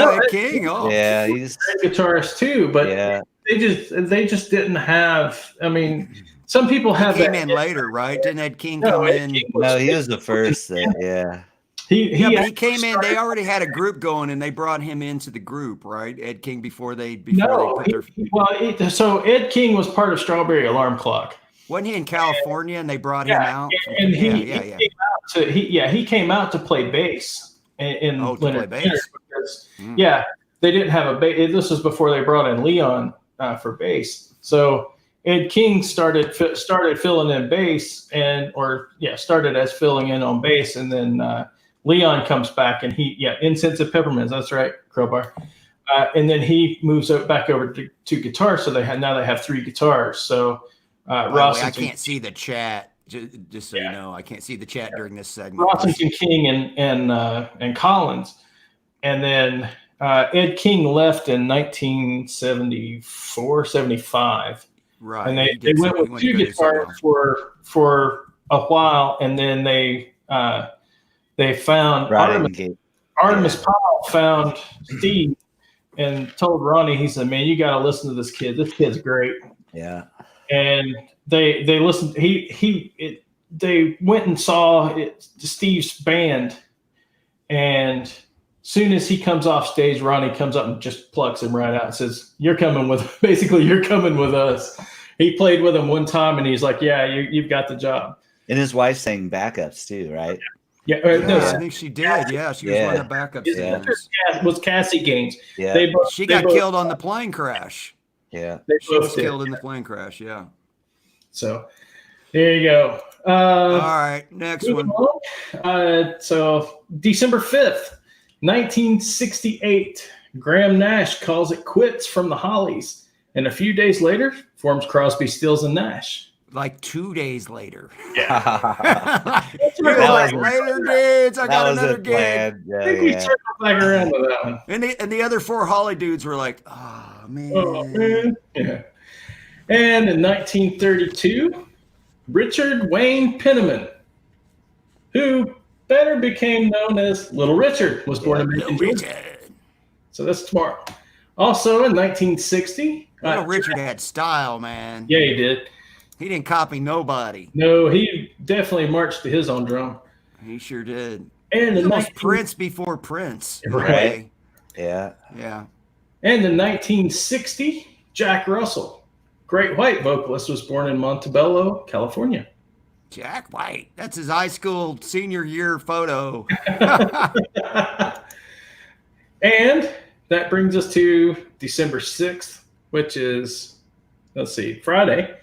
Oh. Yeah, he's a guitarist too, but they just didn't have. I mean, some people have. He came in later, right? Didn't Ed King come in? He was the first. He came in. They already had a group going, and they brought him into the group, right? Ed King So Ed King was part of Strawberry Alarm Clock. Wasn't he in California, and they brought him out? And he came out to play bass in Leonard Skinner because they didn't have a bass. This was before they brought in Leon for bass. So Ed King started filling in bass started as filling in on bass, and then Leon comes back and Incense and Peppermints. That's right, Crowbar. And then he moves back over to guitar. So they have 3 guitars. So Rossington, I can't see the chat. Just so you know, I can't see the chat during this segment. Rossington, King, and Collins, and then Ed King left in 1974, 75. Right. And they went with two guitars for a while, and then they found Artemis Powell found Steve and told Ronnie, he said, "Man, you got to listen to this kid. This kid's great." Yeah. And they listened. They went and saw Steve's band, and soon as he comes off stage, Ronnie comes up and just plucks him right out and says, "You're coming with us." He played with him one time, and he's like, "Yeah, you've got the job." And his wife sang backups too, right? Yeah, no, I think she did. Yeah, she was one of the backup singers. Was Cassie Gaines? Yeah, she got killed on the plane crash. Yeah, she was killed in the plane crash. Yeah. So there you go. All right, next one. So December 5th, 1968, Graham Nash calls it quits from the Hollies, and a few days later forms Crosby, Stills, and Nash. Like 2 days later. Yeah. Later, dudes. I got another gig. I think we circled back around with that one. And the other 4 Holly dudes were like, "Oh man." Yeah. And in 1932, Richard Wayne Penniman, who better became known as Little Richard, was born in Macon, Georgia. So that's tomorrow. Also in 1960, Little Richard had style, man. Yeah, he did. He didn't copy nobody. No, he definitely marched to his own drum. He sure did. And almost Prince before Prince. Right. Yeah. And in 1960, Jack Russell, great white vocalist, was born in Montebello, California. Jack White. That's his high school senior year photo. And that brings us to December 6th, which is, Friday.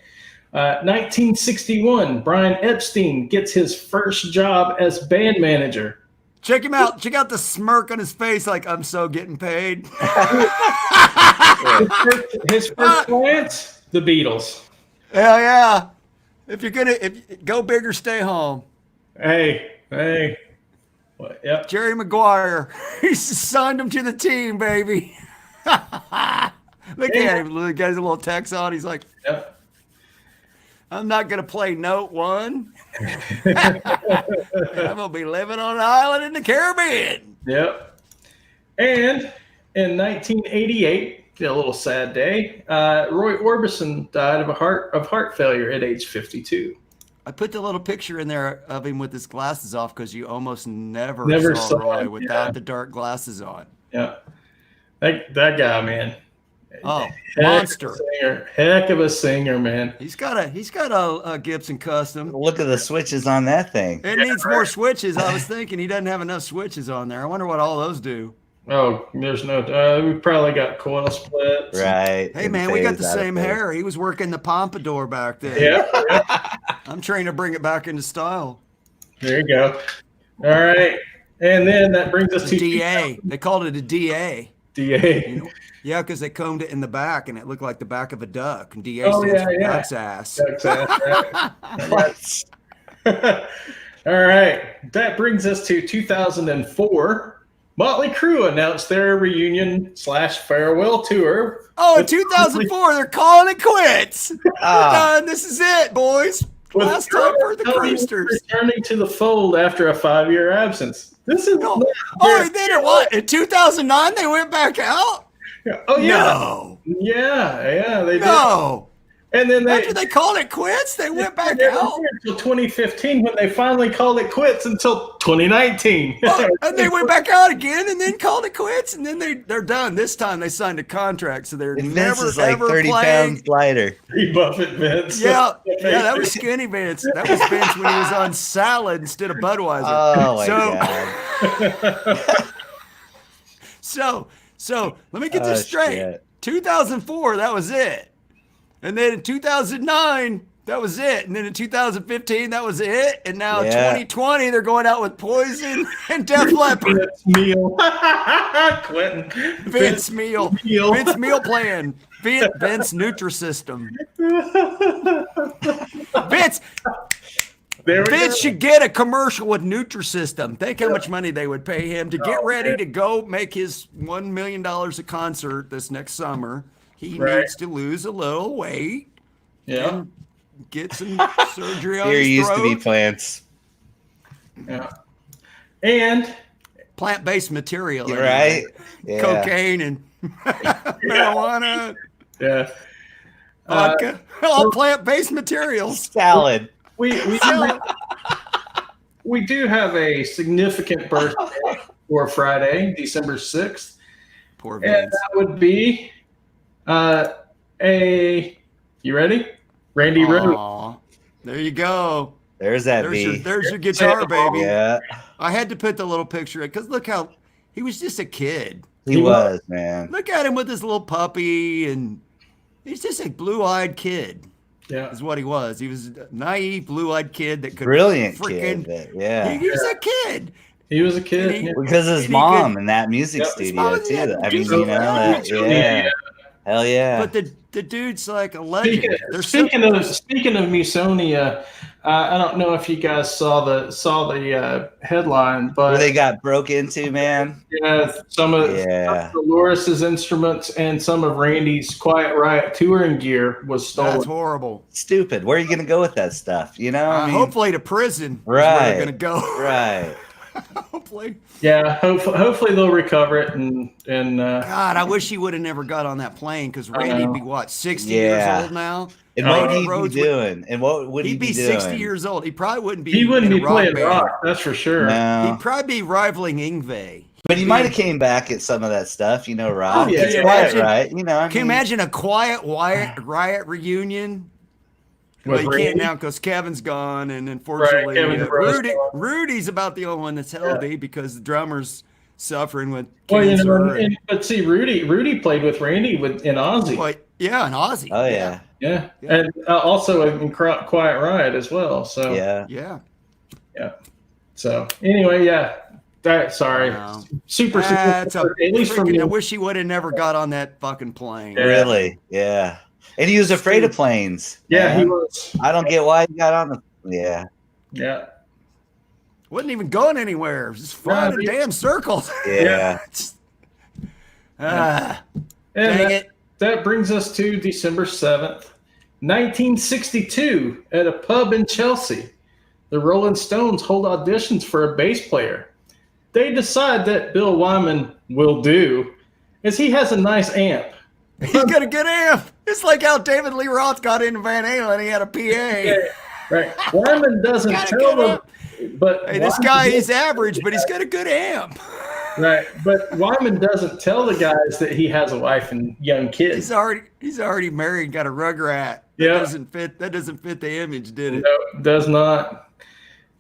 1961, Brian Epstein gets his first job as band manager. Check him out. Check out the smirk on his face like, "I'm so getting paid." His first clients, the Beatles. Hell yeah. If go big or stay home. Hey. What? Yep. Jerry Maguire. He signed him to the team, baby. Look at him. The guy's a little text on. He's like, "Yep. I'm not going to play note 1. I'm going to be living on an island in the Caribbean." Yep. And in 1988, a little sad day, Roy Orbison died of heart failure at age 52. I put the little picture in there of him with his glasses off because you almost never saw Roy him, without the dark glasses on. Yeah. That guy, man. Oh, monster! Heck of a singer, man. He's got a Gibson Custom. Look at the switches on that thing. It needs more switches. I was thinking he doesn't have enough switches on there. I wonder what all those do. Oh, there's no. We probably got coil splits. Right. Hey man, we got the same hair. He was working the pompadour back then. Yeah. I'm trying to bring it back into style. There you go. All right, and then that brings us to DA. They called it a DA. DA. You know? Yeah, because they combed it in the back and it looked like the back of a duck. And DA stands for duck's ass. Duck's ass, right. All right. That brings us to 2004. Motley Crue announced their reunion/farewell tour. Oh, in 2004, they're calling it quits. Done. This is it, boys. Last time for the Creasters. Returning to the fold after a 5-year absence. This is then what? In 2009, they went back out? Oh yeah. No. Yeah, they did. No. And then after they called it quits, they went back out until 2015 when they finally called it quits until 2019. And they went back out again and then called it quits and then they're done. This time they signed a contract, so they're And never Vince is like ever 30 playing. pounds lighter. Buffett Vince. Yeah, that was skinny Vince. That was Vince when he was on salad instead of Budweiser. Oh my god. So let me get this straight. Shit. 2004, that was it. And then in 2009, that was it. And then in 2015, that was it. And now 2020, they're going out with Poison and Def Leppard. Vince Meal. Quentin. Vince Meal. Vince Meal Plan. Vince Nutrisystem. Vince. There we go. Vince should get a commercial with Nutrisystem. Think how much money they would pay him to get ready to go make his $1 million a concert this next summer. He needs to lose a little weight. Yeah. And get some surgery on There his used throat. to be plants. Yeah. And Plant-based material. You're anyway. right. Yeah. Cocaine and marijuana, yeah. vodka, all plant-based materials. Salad. We do have a significant birthday for Friday, December 6th. Poor And Vince. that would be you ready? Randy Root. Aw, there you go. There's that There's B. your guitar, baby. Yeah, I had to put the little picture in because look how he was just a kid. he was, man. Look at him with his little puppy, and he's just a blue-eyed kid. Yeah. Is what he was. He was a naive, blue-eyed kid that could Brilliant freaking. kid. Yeah. He was a kid. He was a kid. And he- yeah. Because his And he mom could- in that music Yep. studio mom, too. yeah, I mean, just you know, that, yeah. Hell yeah. But the dude's like a legend. Speaking, There's speaking of Musonia, I don't know if you guys saw the headline, Where but they got broke into, man. some of Yeah. Dolores' instruments and some of Randy's Quiet Riot touring gear was stolen. That's horrible. Stupid. Where are you gonna go with that stuff? You know? I mean, Hopefully to prison. Is where Right. they're gonna go. right. Hopefully. Yeah, hopefully they'll recover it and God, I wish he would have never got on that plane because Randy'd be what, 60 Yeah. years old now? And what would he Rhodes be doing? And what would he He'd be doing? 60 years old. He probably wouldn't be. he wouldn't in be a rock playing band. rock, that's for sure. No. He'd probably be rivaling Ingve. But he might have came back at some of that stuff, you know, rock. Oh, yeah, It's yeah. quiet, Imagine- right? You know, I Can you mean, imagine a quiet riot reunion? Well, With you Randy? can't now because Kevin's gone, and unfortunately, Kevin DeBrusk gone. Rudy's about the only one that's healthy because the drummer's suffering with Well, cancer. but see, Rudy played with Randy in Ozzy. Well, yeah, and Ozzy. Oh yeah. Yeah, Yeah. and also in Quiet Riot as well. So Yeah. Yeah. So anyway, yeah. Sorry, Wow. super. That's a At least for freaking, me. I wish he would have never got on that fucking plane. Yeah. Really? Yeah. And he was afraid of planes. Yeah, man. he was. I don't get why he got on the. Yeah. Yeah, Wasn't even going anywhere. It was just flying in Yeah. damn circles. Yeah. Ah, and dang it. that brings us to December 7th, 1962, at a pub in Chelsea. The Rolling Stones hold auditions for a bass player. They decide that Bill Wyman will do, as he has a nice amp. He's got a good amp. It's like how David Lee Roth got into Van Halen. He had a PA. Right. Wyman doesn't Got a tell good them, but Hey, this Wyman- guy is average, but he's got a good amp. right. But Wyman doesn't tell the guys that he has a wife and young kids. He's already married, got a rugrat. Yeah. That doesn't fit the image, did it? No, does not.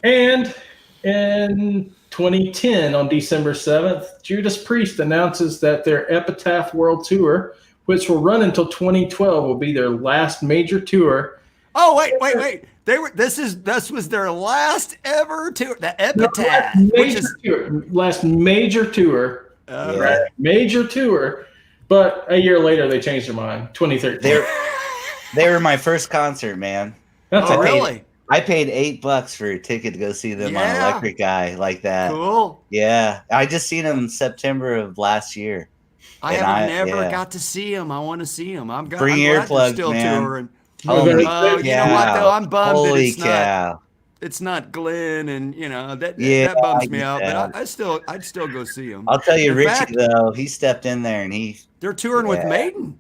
And in 2010, on December 7th, Judas Priest announces that their Epitaph World Tour, which will run until 2012, will be their last major tour. Oh, wait. This was their last ever tour. The Epitaph, which is Last major tour. uh, Yeah. Major tour. But a year later, they changed their mind. 2013. They were my first concert, man. That's oh, a really? I paid $8 for a ticket to go see them on Yeah. Electric Eye like that. Cool. Yeah. I just seen them in September of last year. I And haven't never yeah. got to see him. I want to see him. I'm Bring glad they're earplugs, still man. touring. Holy you know what though? I'm bummed that Holy it's not. cow. It's not Glenn, and that Yeah, that bums me out. yeah. But I'd still go see him. I'll tell you, In Richie, fact- though, he stepped in there and he. They're touring with Yeah. Maiden.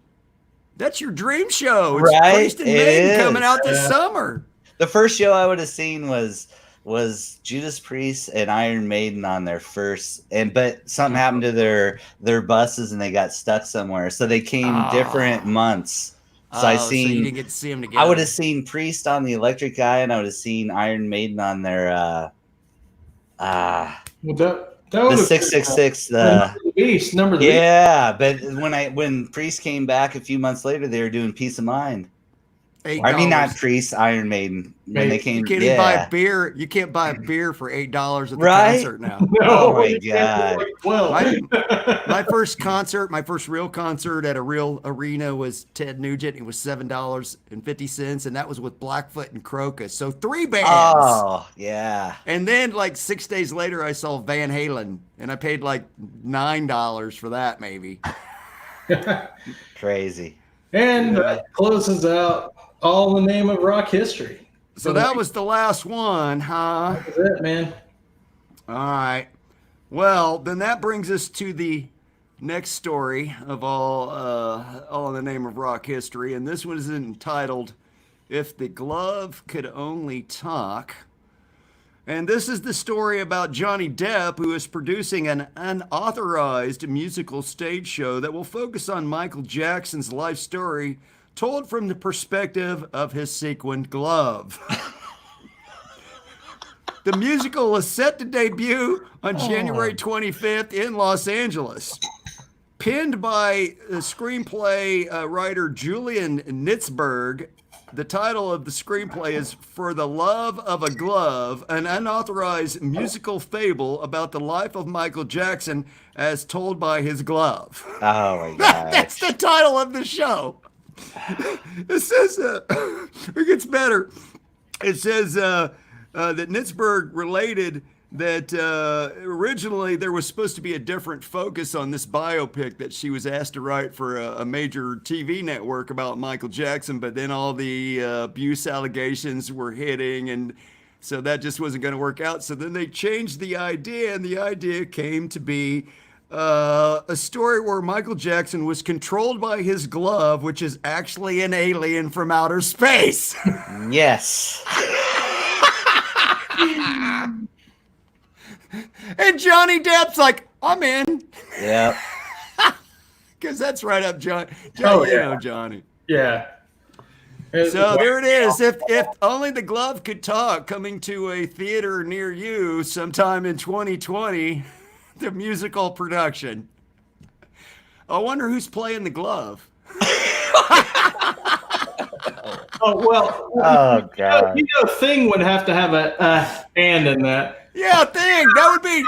That's your dream show. It's Right? Priest and It Maiden is. coming out this Yeah. summer. The first show I would have seen was Judas Priest and Iron Maiden on their first, but something happened to their buses and they got stuck somewhere, so they came different months. So I So you seen. didn't get to see them together. I would have seen Priest on the Electric Eye, and I would have seen Iron Maiden on their Well, that the would've 666. been Number the Beast. Number the Beast. Yeah, but when Priest came back a few months later, they were doing Peace of Mind. $8. I mean, not Priest, Iron Maiden. When they came, You can't even buy a beer. You can't buy a beer for $8 at the concert now. Oh my God. Well, My first concert, my first real concert at a real arena was Ted Nugent. It was $7.50, and that was with Blackfoot and Crocus. So 3 bands. Oh, yeah. And then like 6 days later, I saw Van Halen, and I paid like $9 for that, maybe. Crazy. And that closes out All in the Name of Rock history. So that was the last one, huh? That's it, man. All right. Well, then that brings us to the next story of all in the Name of Rock history, and this one is entitled "If the Glove Could Only Talk." And this is the story about Johnny Depp, who is producing an unauthorized musical stage show that will focus on Michael Jackson's life story, told from the perspective of his sequined glove. The musical is set to debut on January 25th in Los Angeles. Penned by the screenplay writer Julian Nitzberg, the title of the screenplay is For the Love of a Glove, an unauthorized musical fable about the life of Michael Jackson as told by his glove. Oh my God. That's the title of the show. It says, it gets better. It says that Nitzberg related that originally there was supposed to be a different focus on this biopic that she was asked to write for a major TV network about Michael Jackson, but then all the abuse allegations were hitting, and so that just wasn't going to work out. So then they changed the idea, and the idea came to be a story where Michael Jackson was controlled by his glove, which is actually an alien from outer space. Yes. And Johnny Depp's like, I'm in. Yep. Because that's right up Johnny. Oh, You yeah. know Johnny. Yeah. So there it is. If Only the Glove Could Talk, coming to a theater near you sometime in 2020, the musical production. I wonder who's playing the glove. Oh, well. Oh God. Thing would have to have a hand in that. Yeah, thing. That would be,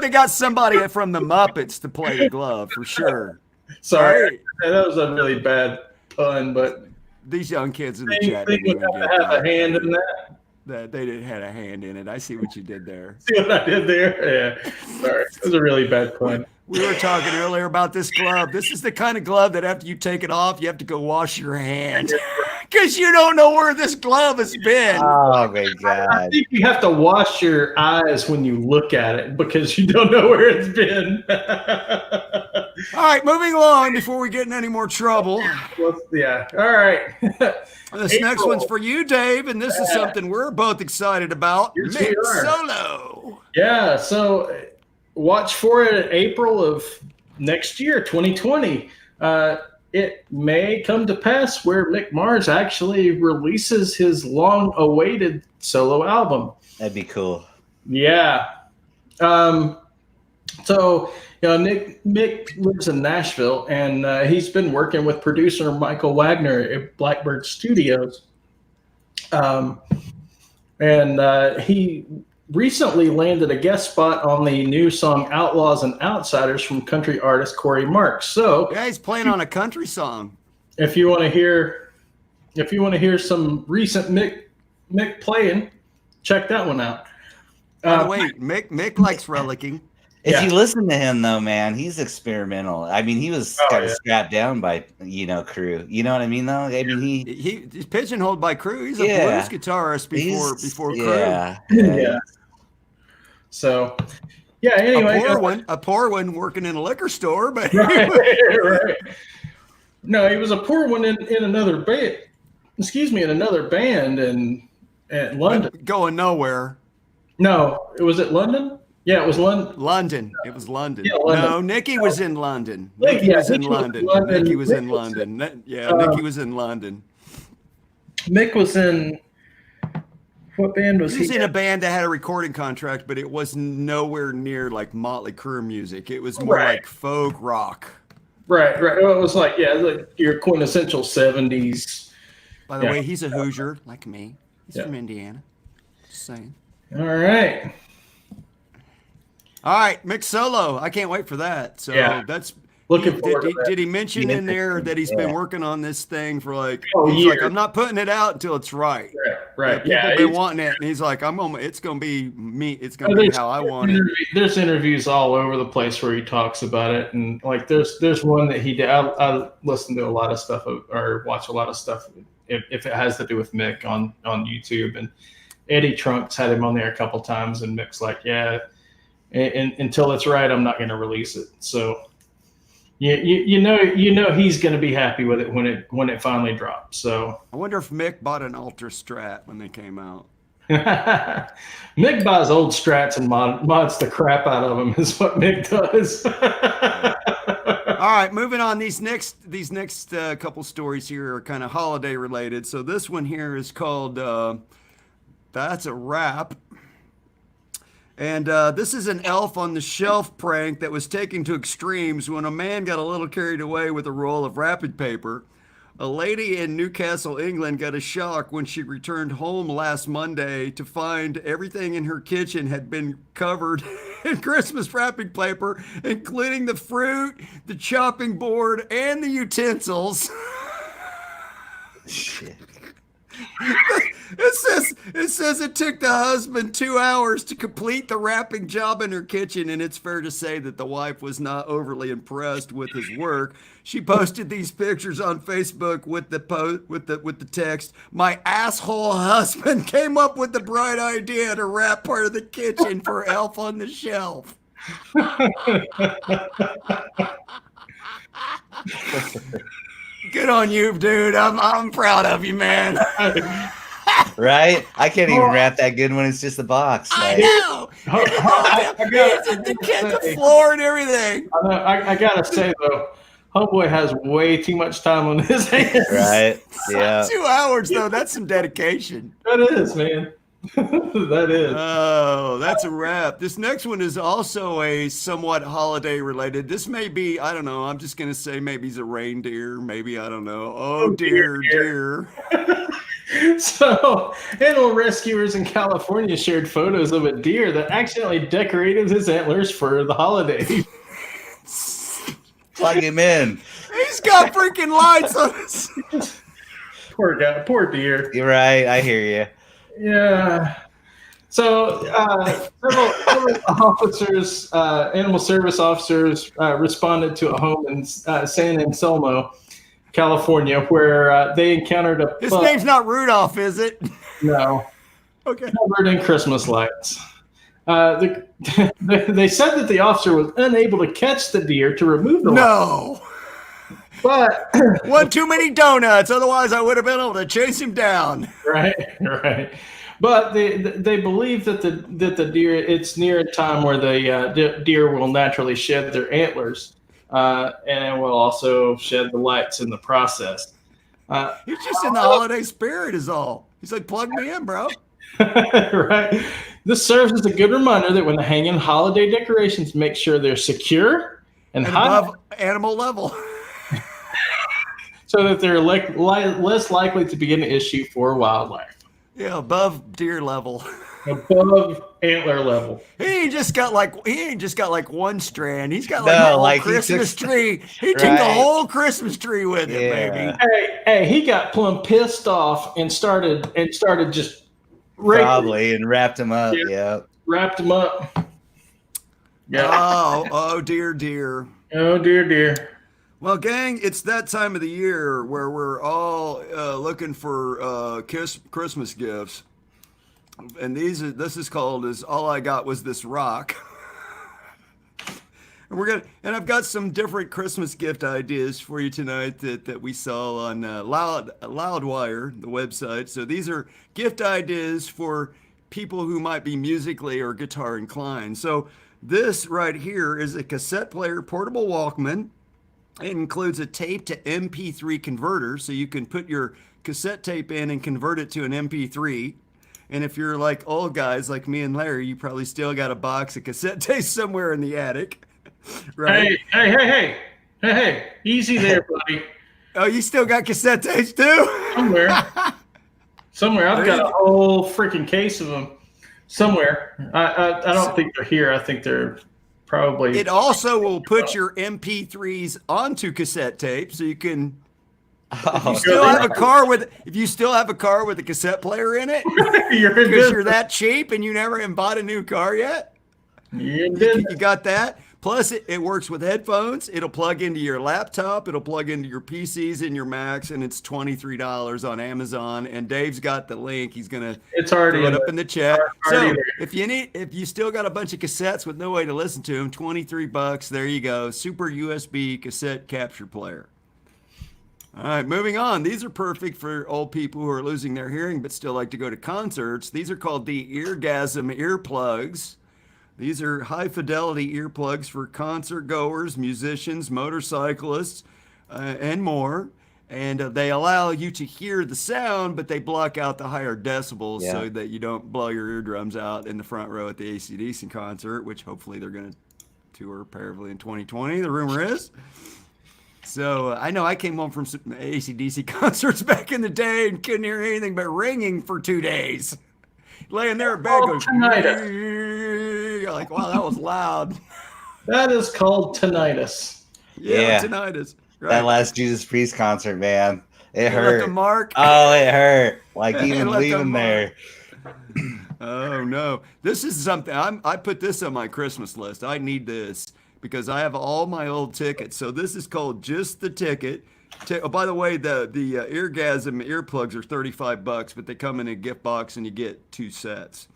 they got somebody from the Muppets to play the glove for sure. Sorry. That was a really bad pun, but These young kids in the Thing chat didn't would even have get to have that. a hand in that. That they didn't had a hand in it. I see what you did there. See what I did there? Yeah. Sorry. It was a really bad pun. We were talking earlier about this glove. This is the kind of glove that after you take it off, you have to go wash your hand because you don't know where this glove has been. Oh my I God. think you have to wash your eyes when you look at it because you don't know where it's been. All right, moving along before we get in any more trouble. Yeah. All right. This next one's for you, Dave, and this is something we're both excited about. Yes, we Mix are. Solo. Yeah. So watch for it in April of next year, 2020. It may come to pass where Mick Mars actually releases his long-awaited solo album. That'd be cool. Yeah. So, Mick lives in Nashville, and he's been working with producer Michael Wagner at Blackbird Studios. He recently landed a guest spot on the new song Outlaws and Outsiders from country artist Corey Marks. So, Yeah, he's playing on a country song. if you want to hear some recent Mick playing, check that one out. By the way, Mick likes relicking. If Yeah. you listen to him though, man, he's experimental. I mean, he was kind of yeah. strapped down by, Crew. You know what I mean though? I mean, He's pigeonholed by Crew. He's a Yeah. blues guitarist before Crew. Yeah. Yeah. So, yeah. Anyway, A poor one working in a liquor store, but right. No, he was a poor one in another band. In another band at London. going nowhere. No, it was at London. Yeah, it was London. London. It was London. Yeah, London. No, Nikki was in London. Yeah, Nikki was in Nikki was London. in London. Nikki was in Mick was London. Nikki was in London. Mick was in. What band was He was in a band that had a recording contract, but it was nowhere near like Motley Crue music. It was more Right. like folk rock. Right. Well, it was like your quintessential 70s. By the Yeah. way, he's a Hoosier like me. He's from Indiana. Just saying. All right. All right, Mick Solo. I can't wait for that. So Yeah. that's Looking forward to that. did he mention in there that he's been Yeah. working on this thing for like? Oh, he's like, years. I'm not putting it out until it's right. Right. People Yeah. been wanting it, and he's like, it's gonna be me. It's gonna be how I want it. There's interviews all over the place where he talks about it, and like there's one that he did. I listen to a lot of stuff or watch a lot of stuff if it has to do with Mick on YouTube, and Eddie Trunks had him on there a couple times, and Mick's like, yeah, and until it's right, I'm not going to release it. So you know he's going to be happy with it when it finally drops. So I wonder if Mick bought an Ultra Strat when they came out. Mick buys old Strats and mods the crap out of them is what Mick does. All right, moving on. These next couple stories here are kind of holiday related. So this one here is called That's a Wrap. And this is an elf on the shelf prank that was taken to extremes when a man got a little carried away with a roll of wrapping paper. A lady in Newcastle, England got a shock when she returned home last Monday to find everything in her kitchen had been covered in Christmas wrapping paper, including the fruit, the chopping board, and the utensils. Shit. It says it took the husband 2 hours to complete the wrapping job in her kitchen, and it's fair to say that the wife was not overly impressed with his work. She posted these pictures on Facebook with the text, "My asshole husband came up with the bright idea to wrap part of the kitchen for Elf on the Shelf." Good on you, dude. I'm proud of you, man. Right? I can't even wrap that good when it's just a box. I Like, know. The floor and everything. I gotta say though, homeboy has way too much time on his hands. right? Yeah. 2 hours though. That's some dedication. That is, man. That is. Oh, that's a wrap. This next one is also a somewhat holiday related. This may be, I don't know. I'm just gonna say maybe he's a reindeer. Maybe I don't know. Oh dear. So, animal rescuers in California shared photos of a deer that accidentally decorated his antlers for the holidays. Plug him in. He's got freaking lights on his. Poor guy, poor deer. You're right. I hear you. Yeah. So, several officers, animal service officers, responded to a home in San Anselmo, California, where they encountered a His pup. name's not Rudolph, is it? No. Okay. Covered in Christmas lights. They said that the officer was unable to catch the deer to remove the lights. No. But One too many donuts. Otherwise, I would have been able to chase him down. right. But they believe that the deer, it's near a time where the deer will naturally shed their antlers, and will also shed the lights in the process. He's just in the holiday spirit is all. He's like, plug me in, bro. Right. This serves as a good reminder that when hanging holiday decorations, make sure they're secure and high, above animal level. so that they're less likely to be an issue for wildlife. Yeah, above deer level. Above antler level. He ain't just got like one strand. He's got like No, a whole like he Christmas took- tree. He took the Right. whole Christmas tree with him, Yeah. baby. Hey, he got plumb pissed off and started just raking, Probably, and wrapped him up. Yeah. Yeah. wrapped him up. Yeah. Oh dear. Oh dear. Well, gang, it's that time of the year where we're all looking for Christmas gifts, and this is called "Is All I Got Was This Rock." And I've got some different Christmas gift ideas for you tonight that we saw on Loudwire, the website. So these are gift ideas for people who might be musically or guitar inclined. So this right here is a cassette player portable Walkman. It includes a tape to MP3 converter, so you can put your cassette tape in and convert it to an MP3. And if you're like old guys like me and Larry, you probably still got a box of cassette tapes somewhere in the attic. Right? Hey, easy there, buddy. Oh, you still got cassette tapes too? Somewhere. somewhere. I've got a whole freaking case of them somewhere. I don't think they're here. I think they're probably. It also will put your MP3s onto cassette tape, so you can. If you still have a car with a cassette player in it, because you're that cheap and you never even bought a new car yet, you got that. Plus, it works with headphones. It'll plug into your laptop. It'll plug into your PCs and your Macs, and it's $23 on Amazon. And Dave's got the link. He's gonna throw it up in the chat. So if you still got a bunch of cassettes with no way to listen to them, $23. There you go. Super USB cassette capture player. All right, moving on. These are perfect for old people who are losing their hearing but still like to go to concerts. These are called the Eargasm earplugs. These are high-fidelity earplugs for concert goers, musicians, motorcyclists, and more. And they allow you to hear the sound, but they block out the higher decibels so that you don't blow your eardrums out in the front row at the AC/DC concert, which hopefully they're going to tour apparently in 2020, the rumor is. So I know I came home from some AC/DC concerts back in the day and couldn't hear anything but ringing for 2 days. Laying there in bed going, you're like, wow, that was loud. That is called tinnitus. Yeah. Tinnitus. Right. That last Judas Priest concert, man. It hurt. Left a mark. Oh, it hurt. Like even leaving there. Oh, no. This is something, I put this on my Christmas list. I need this because I have all my old tickets. So this is called Just the Ticket. Oh, by the way, the Eargasm earplugs are $35, but they come in a gift box and you get 2 sets.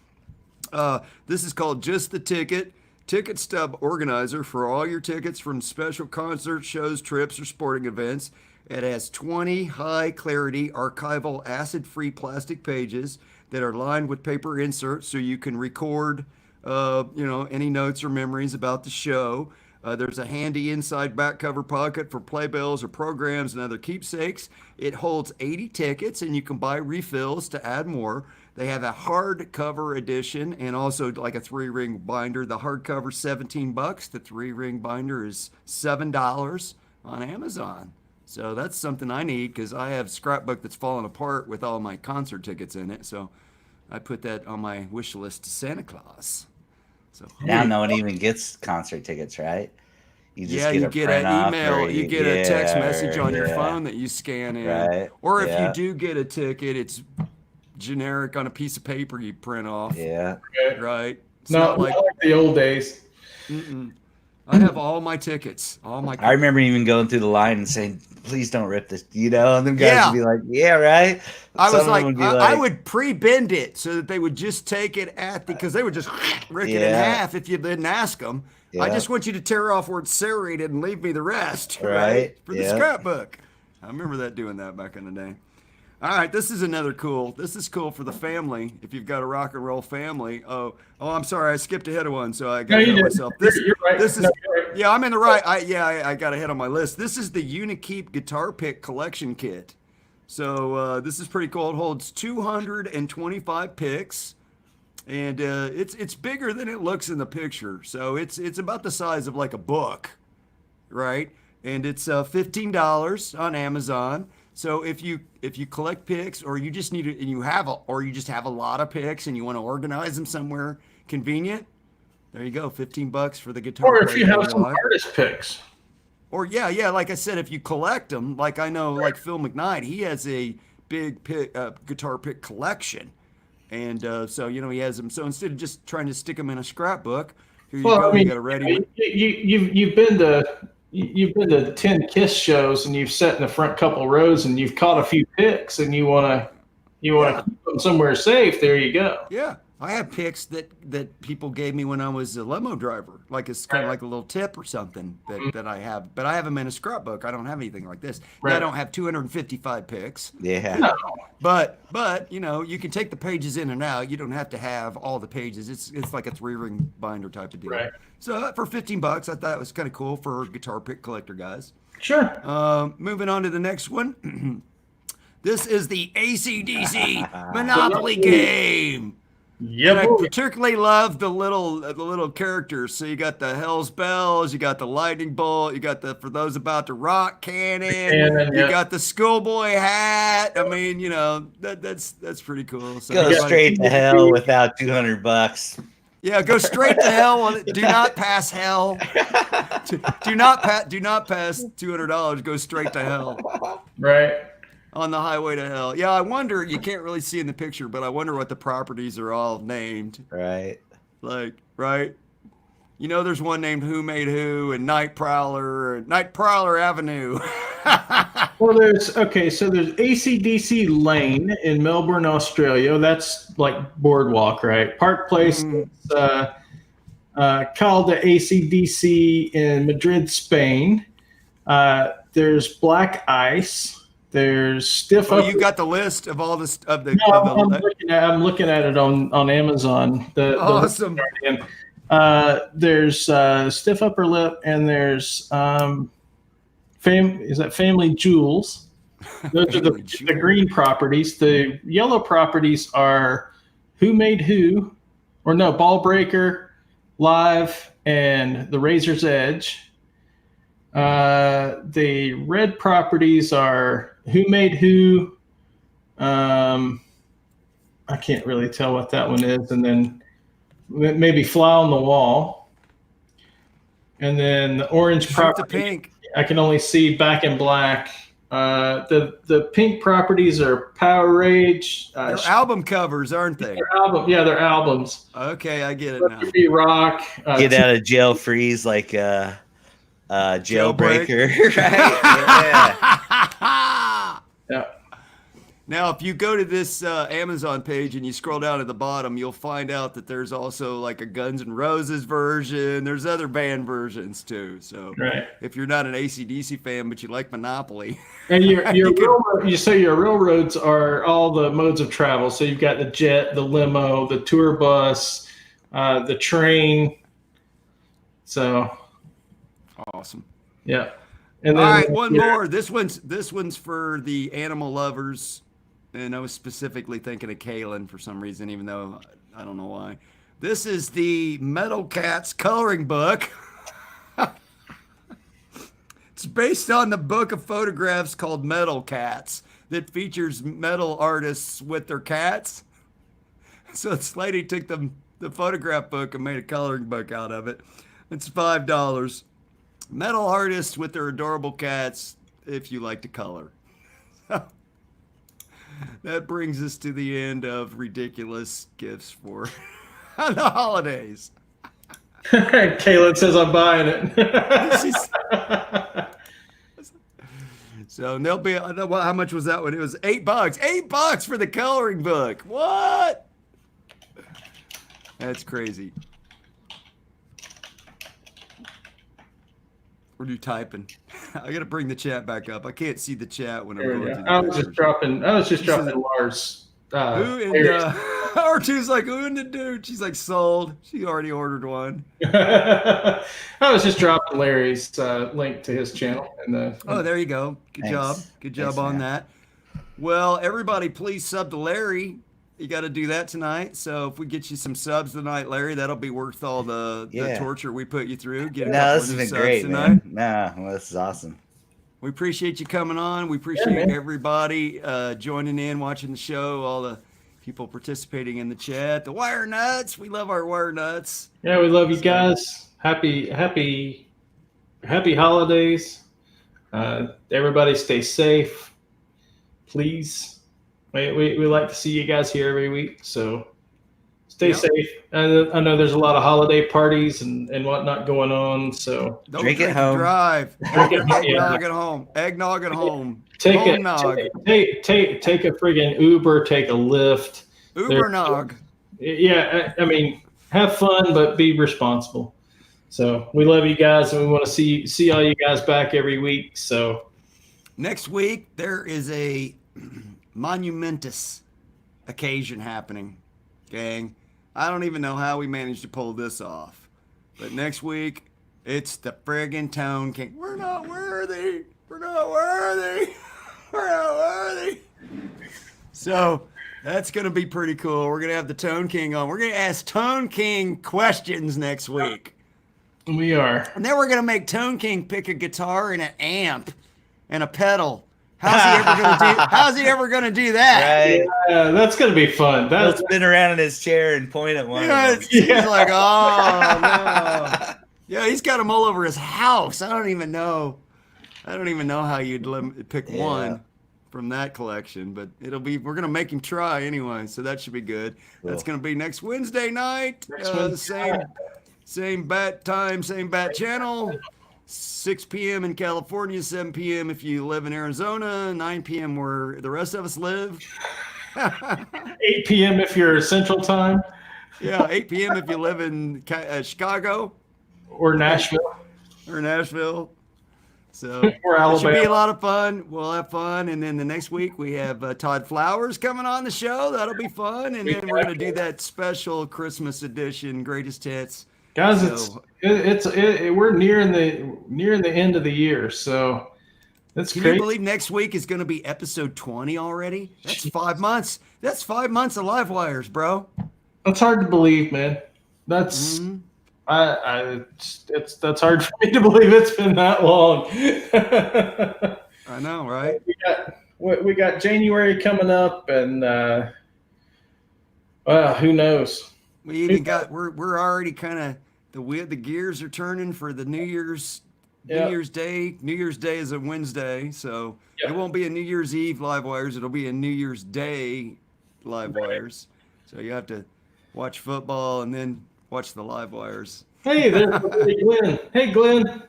This is called Just the Ticket. Ticket stub organizer for all your tickets from special concerts, shows, trips, or sporting events. It has 20 high-clarity archival acid-free plastic pages that are lined with paper inserts so you can record any notes or memories about the show. There's a handy inside back cover pocket for playbills or programs and other keepsakes. It holds 80 tickets, and you can buy refills to add more. They have a hardcover edition and also like a 3-ring binder. The hardcover $17. The 3-ring binder is $7 on Amazon. So that's something I need because I have a scrapbook that's falling apart with all my concert tickets in it. So I put that on my wish list to Santa Claus. So now no one even gets concert tickets, right? You just you get an email, you get a text message on your phone that you scan in. Right. Or if you do get a ticket, it's generic on a piece of paper you print off. Yeah. Right. It's not like the old days. I have all my tickets. I remember even going through the line and saying, please don't rip this, and them guys would be like, yeah, right. I would pre-bend it so that they would just take it because they would just rip it in half if you didn't ask them. Yeah. I just want you to tear off where it's serrated and leave me the rest, right? For the scrapbook. I remember doing that back in the day. All right, this is cool for the family. If you've got a rock and roll family. Oh, I'm sorry, I skipped ahead of one, so I got ahead of myself. You're right. Yeah, I'm in the right. I got ahead on my list. This is the Unikeep guitar pick collection kit. So this is pretty cool. It holds 225 picks, and it's bigger than it looks in the picture. So it's about the size of like a book, right? And it's $15 on Amazon. So if you collect picks, or you just need it, and you just have a lot of picks, and you want to organize them somewhere convenient, there you go, $15 for the guitar. Or if you have some artist picks. Or like I said, if you collect them, like I know, like Phil McKnight, he has a big guitar pick collection, and so he has them. So instead of just trying to stick them in a scrapbook, here you go. You got a ready. You've been to 10 Kiss shows, and you've sat in the front couple rows, and you've caught a few picks, and you want to keep them somewhere safe. There you go. Yeah, I have picks that people gave me when I was a limo driver. Like it's kind of like a little tip or something that I have. But I have them in a scrapbook. I don't have anything like this. Right. I don't have 255 picks. Yeah. No. But you can take the pages in and out. You don't have to have all the pages. It's like a 3-ring binder type of deal. Right. So for $15, I thought it was kind of cool for guitar pick collector guys. Sure. Moving on to the next one. This is the AC/DC Monopoly game. And I particularly love the little characters. So you got the Hell's Bells, you got the lightning bolt, you got the for those about to rock cannon, you got the schoolboy hat. I mean, you know, that's pretty cool. So go straight to hell without $200. Yeah, go straight to hell. Do not pass hell. Do not pass $200. Go straight to hell. Right. On the highway to hell. Yeah, I wonder, you can't really see in the picture, but I wonder what the properties are all named. Right. Like, right? You know, there's one named Who Made Who and Night Prowler Avenue. Well, there's AC/DC Lane in Melbourne, Australia. That's like Boardwalk, right? Park Place is called the AC/DC in Madrid, Spain. There's Black Ice. There's Stiff Upper. You got the list of all this of the. No, I'm looking at it on Amazon. Awesome. There's Stiff Upper Lip, and there's Family Jewels. Those are the green properties. The yellow properties are Who Made Who, or no, Ball Breaker, Live, and The Razor's Edge. The red properties are Who Made Who. I can't really tell what that one is, and then maybe Fly on the Wall. And then the orange property, the pink. I can only see Back in Black. The pink properties are Power Rage. They're album covers, aren't they? They're albums. Okay, I get it now. Rock. Get out of jail freeze like Jailbreaker. Right? Yeah. Now, if you go to this Amazon page and you scroll down at the bottom, you'll find out that there's also like a Guns N' Roses version. There's other band versions too. So if you're not an AC/DC fan, but you like Monopoly. And your railroads are all the modes of travel. So you've got the jet, the limo, the tour bus, the train. So awesome. Yeah. And then, all right, one more. This one's for the animal lovers. And I was specifically thinking of Kaylin for some reason, even though I don't know why. This is the Metal Cats coloring book. It's based on the book of photographs called Metal Cats that features metal artists with their cats. So this lady took the photograph book and made a coloring book out of it. It's $5. Metal artists with their adorable cats, if you like to color. That brings us to the end of ridiculous gifts for the holidays. Caleb says I'm buying it. So there'll be, how much was that one? It was $8. $8 for the coloring book. What? That's crazy. What are you typing? I got to bring the chat back up. I can't see the chat when I'm going through the I was just dropping Lars. R2's like, who in the dude? She's like, sold. She already ordered one. I was just dropping Larry's link to his channel. Oh, there you go. Good job. Good job on that. Well, everybody, please sub to Larry. You got to do that tonight. So if we get you some subs tonight, Larry, that'll be worth all the torture we put you through. Get this has been great, tonight. Man. This is awesome. We appreciate you coming on. We appreciate everybody joining in, watching the show, all the people participating in the chat. The Wire Nuts. We love our Wire Nuts. Yeah, we love you guys. Happy holidays. Everybody stay safe, please. We like to see you guys here every week, so stay safe. I know there's a lot of holiday parties and whatnot going on, so don't drink at home. Drive. Eggnog at home. Eggnog at home. Take a friggin' Uber. Take a Lyft. Ubernog. Yeah, I mean, have fun, but be responsible. So we love you guys, and we want to see all you guys back every week. So next week there is a monumentous occasion happening, gang. I don't even know how we managed to pull this off, but next week it's the friggin' Tone King. We're not worthy. We're not worthy. We're not worthy. So That's going to be pretty cool. We're going to have the Tone King on. We're going to ask Tone King questions next week. We are. And then we're going to make Tone King pick a guitar and an amp and a pedal. How's he ever going to do that? Right. Yeah, that's going to be fun. He'll spin around in his chair and point at one. He's like, oh, no. Yeah, he's got them all over his house. I don't even know how you'd pick one from that collection, but we're going to make him try anyway, so that should be good. Cool. That's going to be next Wednesday night. Same bat time, same bat channel. 6 p.m. in California, 7 p.m. if you live in Arizona, 9 p.m. where the rest of us live. 8 p.m. if you're Central Time. Yeah, 8 p.m. if you live in Chicago. Or Nashville. So or Alabama. It should be a lot of fun. We'll have fun. And then the next week we have Todd Flowers coming on the show. That'll be fun. And then we're going to do that special Christmas edition, Greatest Hits. Guys, we're nearing the end of the year, so that's Can crazy. you believe next week is going to be episode 20 already? That's 5 months. That's 5 months of Live Wires, bro. That's hard to believe, man. That's that's hard for me to believe it's been that long. I know, right? We got January coming up, and who knows? We even we're already kind of the gears are turning for the New Year's Day. New Year's Day is a Wednesday, so it won't be a New Year's Eve Live Wires. It'll be a New Year's Day Live Wires. So you have to watch football and then watch the Live Wires. Hey, there's Glenn. Hey, Glenn.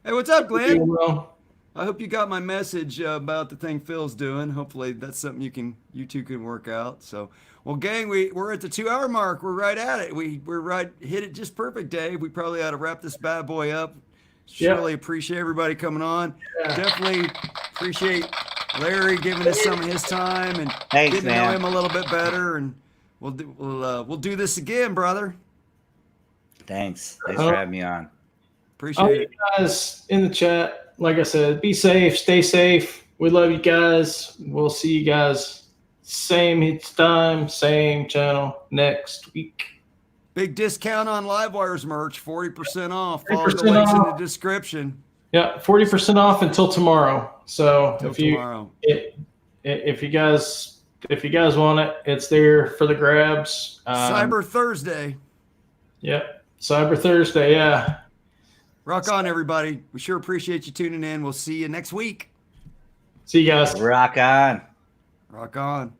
Hey, what's up, Glenn? I hope you got my message about the thing Phil's doing. Hopefully that's something you two can work out. So. Well, gang, we're at the 2-hour mark. We're right at it. We're hit it just perfect, Dave. We probably ought to wrap this bad boy up. Really appreciate everybody coming on. Definitely appreciate Larry giving us some of his time and getting to know him a little bit better. And we'll do this again, brother. Thanks for having me on. Appreciate it. Guys in the chat, like I said, be safe, stay safe. We love you guys. We'll see you guys. Same time, same channel next week. Big discount on Livewires merch, 40% off. Follow the links in the description. Yeah, 40% off until tomorrow. So if you guys want it, it's there for the grabs. Cyber Thursday. Yep, Cyber Thursday. Yeah. Rock on, everybody. We sure appreciate you tuning in. We'll see you next week. See you guys. Rock on. Rock on.